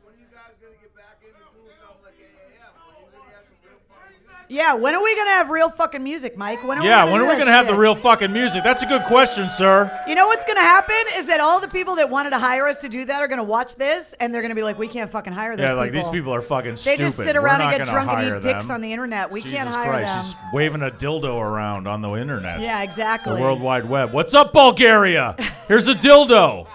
Speaker 5: When are you guys gonna get back into doing something like AAF? When are you gonna have some real fucking music?
Speaker 1: Yeah, when are we going to have real fucking music, Mike? When are we
Speaker 2: Yeah,
Speaker 1: gonna
Speaker 2: when
Speaker 1: do
Speaker 2: are we
Speaker 1: that
Speaker 2: going to have the
Speaker 1: shit?
Speaker 2: real fucking music? That's a good question, sir.
Speaker 1: You know what's going to happen is that all the people that wanted to hire us to do that are going to watch this, and they're going to be like, we can't fucking hire those
Speaker 2: Yeah,
Speaker 1: people.
Speaker 2: like these people are fucking
Speaker 1: They
Speaker 2: stupid.
Speaker 1: just sit
Speaker 2: We're
Speaker 1: around and
Speaker 2: not
Speaker 1: get
Speaker 2: gonna
Speaker 1: drunk and
Speaker 2: hire
Speaker 1: eat dicks
Speaker 2: them.
Speaker 1: on the internet. We
Speaker 2: Jesus
Speaker 1: can't hire
Speaker 2: Christ,
Speaker 1: them.
Speaker 2: she's waving a dildo around on the internet.
Speaker 1: Yeah, exactly.
Speaker 2: The World Wide Web. What's up, Bulgaria? Here's a dildo.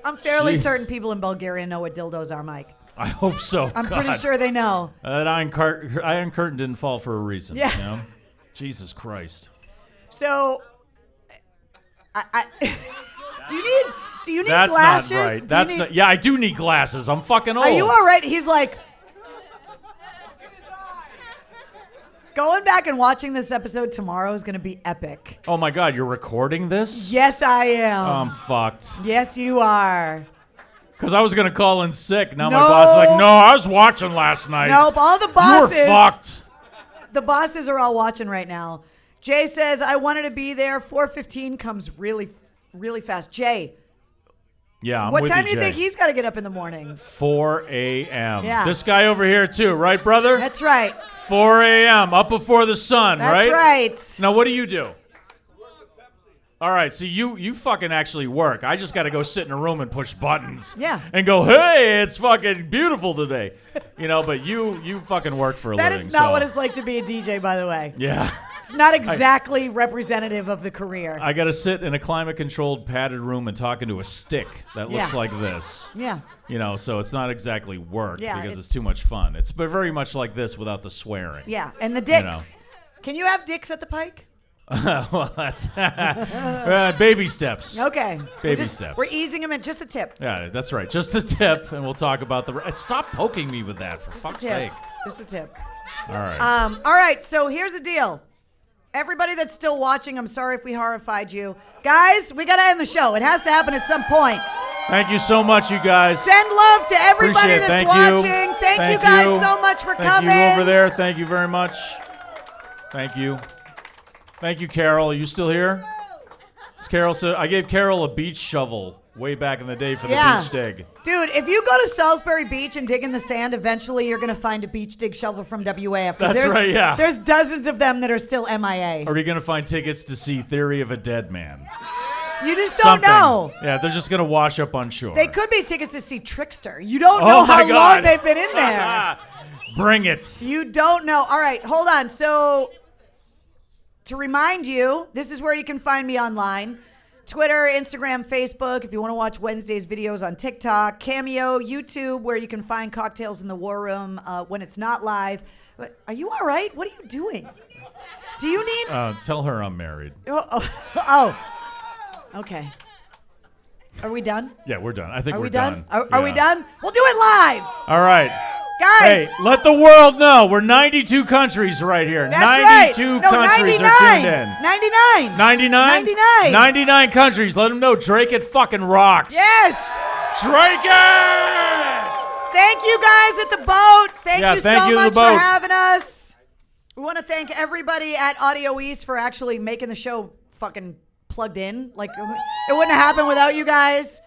Speaker 1: I'm fairly
Speaker 2: Jeez.
Speaker 1: certain people in Bulgaria know what dildos are, Mike.
Speaker 2: I hope so.
Speaker 1: I'm
Speaker 2: God.
Speaker 1: pretty sure they know.
Speaker 2: That Iron Curtain didn't fall for a reason.
Speaker 1: Yeah.
Speaker 2: You know? Jesus Christ.
Speaker 1: So, do you need
Speaker 2: That's
Speaker 1: glasses?
Speaker 2: not right. That's not. Yeah, I do need glasses. I'm fucking old.
Speaker 1: Are you all right? He's like, going back and watching this episode tomorrow is going to be epic.
Speaker 2: Oh my God, you're recording this?
Speaker 1: Yes, I am.
Speaker 2: I'm fucked.
Speaker 1: Yes, you are.
Speaker 2: Because I was gonna call in sick. Now my
Speaker 1: No.
Speaker 2: boss is like, no, I was watching last night.
Speaker 1: Nope, all the
Speaker 2: You
Speaker 1: bosses.
Speaker 2: were fucked.
Speaker 1: The bosses are all watching right now. Jay says, I wanted to be there. 4:15 comes really, really fast. Jay,
Speaker 2: Yeah, I'm
Speaker 1: what
Speaker 2: with
Speaker 1: time
Speaker 2: you,
Speaker 1: do you
Speaker 2: Jay.
Speaker 1: think he's got to get up in the morning?
Speaker 2: 4 a.m.
Speaker 1: Yeah.
Speaker 2: This guy over here too, right, brother?
Speaker 1: That's right.
Speaker 2: 4 a.m. Up before the sun,
Speaker 1: That's right.
Speaker 2: Now, what do you do? All right, see, you fucking actually work. I just got to go sit in a room and push buttons.
Speaker 1: Yeah.
Speaker 2: And go, hey, it's fucking beautiful today. But you fucking work for a
Speaker 1: That
Speaker 2: living.
Speaker 1: is not
Speaker 2: so-
Speaker 1: what it's like to be a DJ, by the way.
Speaker 2: Yeah.
Speaker 1: It's not exactly representative of the career.
Speaker 2: I got to sit in a climate-controlled padded room and talk into a stick that looks
Speaker 1: Yeah.
Speaker 2: like this.
Speaker 1: Yeah.
Speaker 2: So it's not exactly work
Speaker 1: Yeah,
Speaker 2: because
Speaker 1: it-
Speaker 2: it's too much fun. It's very much like this without the swearing.
Speaker 1: Yeah. And the dicks. Can you have dicks at the Pike?
Speaker 2: Well, that's baby steps.
Speaker 1: Okay.
Speaker 2: Baby steps.
Speaker 1: We're easing him at just the tip.
Speaker 2: Yeah, that's right. Just the tip, and we'll talk about the. Stop poking me with that, for
Speaker 1: Just the
Speaker 2: fuck's
Speaker 1: tip.
Speaker 2: sake.
Speaker 1: Just the tip.
Speaker 2: All right.
Speaker 1: All right. So here's the deal. Everybody that's still watching, I'm sorry if we horrified you. Guys, we got to end the show. It has to happen at some point.
Speaker 2: Thank you so much, you guys.
Speaker 1: Send love to everybody
Speaker 2: Appreciate it.
Speaker 1: that's
Speaker 2: Thank you.
Speaker 1: watching. Thank you
Speaker 2: Thank
Speaker 1: guys
Speaker 2: you.
Speaker 1: so much for
Speaker 2: Thank
Speaker 1: coming.
Speaker 2: you over there. Thank you very much. Thank you. Thank you, Carol. Are you still here? Is Carol still? I gave Carol a beach shovel way back in the day for the beach dig.
Speaker 1: Dude, if you go to Salisbury Beach and dig in the sand, eventually you're going to find a beach dig shovel from WAF.
Speaker 2: That's right, yeah.
Speaker 1: There's dozens of them that are still MIA.
Speaker 2: Are you going to find tickets to see Theory of a Dead Man?
Speaker 1: You just don't know.
Speaker 2: Yeah, they're just going to wash up on shore.
Speaker 1: They could be tickets to see Trickster. You don't know how long they've been in there.
Speaker 2: Bring it.
Speaker 1: You don't know. All right, hold on. So, to remind you, this is where you can find me online. Twitter, Instagram, Facebook, if you want to watch Wednesday's videos on TikTok, Cameo, YouTube, where you can find Cocktails in the War Room when it's not live. But are you all right? What are you doing? Do you need...
Speaker 2: Tell her I'm married.
Speaker 1: Oh. Okay. Are we done?
Speaker 2: Yeah, we're done. I think
Speaker 1: Are
Speaker 2: we're
Speaker 1: we done?
Speaker 2: done.
Speaker 1: Are we done? We'll do it live.
Speaker 2: All right.
Speaker 1: Guys.
Speaker 2: Hey, let the world know. We're 92 countries right here.
Speaker 1: That's
Speaker 2: 92
Speaker 1: right. No,
Speaker 2: countries
Speaker 1: 99.
Speaker 2: are tuned in.
Speaker 1: 99.
Speaker 2: 99?
Speaker 1: 99.
Speaker 2: 99 countries. Let them know Drake it fucking rocks.
Speaker 1: Yes.
Speaker 2: Drake it!
Speaker 1: Thank you guys at the boat. Thank you
Speaker 2: thank
Speaker 1: so
Speaker 2: you to
Speaker 1: much
Speaker 2: the boat.
Speaker 1: for having us. We want to thank everybody at Audio East for actually making the show fucking plugged in. Like, it wouldn't have happened without you guys.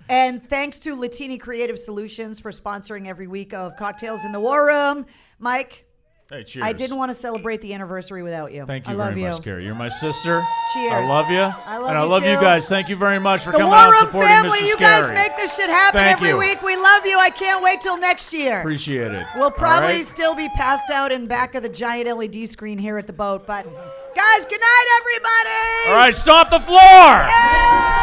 Speaker 1: And thanks to Latini Creative Solutions for sponsoring every week of Cocktails in the War Room. Mike,
Speaker 2: Hey, cheers.
Speaker 1: I didn't want to celebrate the anniversary without you.
Speaker 2: Thank you
Speaker 1: I love
Speaker 2: very much, Carrie. You're my sister.
Speaker 1: Cheers.
Speaker 2: I love you.
Speaker 1: I love
Speaker 2: and I
Speaker 1: you
Speaker 2: love you
Speaker 1: too.
Speaker 2: guys. Thank you very much for
Speaker 1: The
Speaker 2: coming
Speaker 1: War
Speaker 2: out and
Speaker 1: Room
Speaker 2: supporting
Speaker 1: family,
Speaker 2: Mistress
Speaker 1: you guys
Speaker 2: Carrie.
Speaker 1: make this shit happen
Speaker 2: Thank
Speaker 1: every
Speaker 2: you.
Speaker 1: week. We love you. I can't wait till next year.
Speaker 2: Appreciate it.
Speaker 1: We'll probably
Speaker 2: All right?
Speaker 1: still be passed out in back of the giant LED screen here at the boat. But guys, good night, everybody.
Speaker 2: All right, stop the floor.
Speaker 1: Yeah!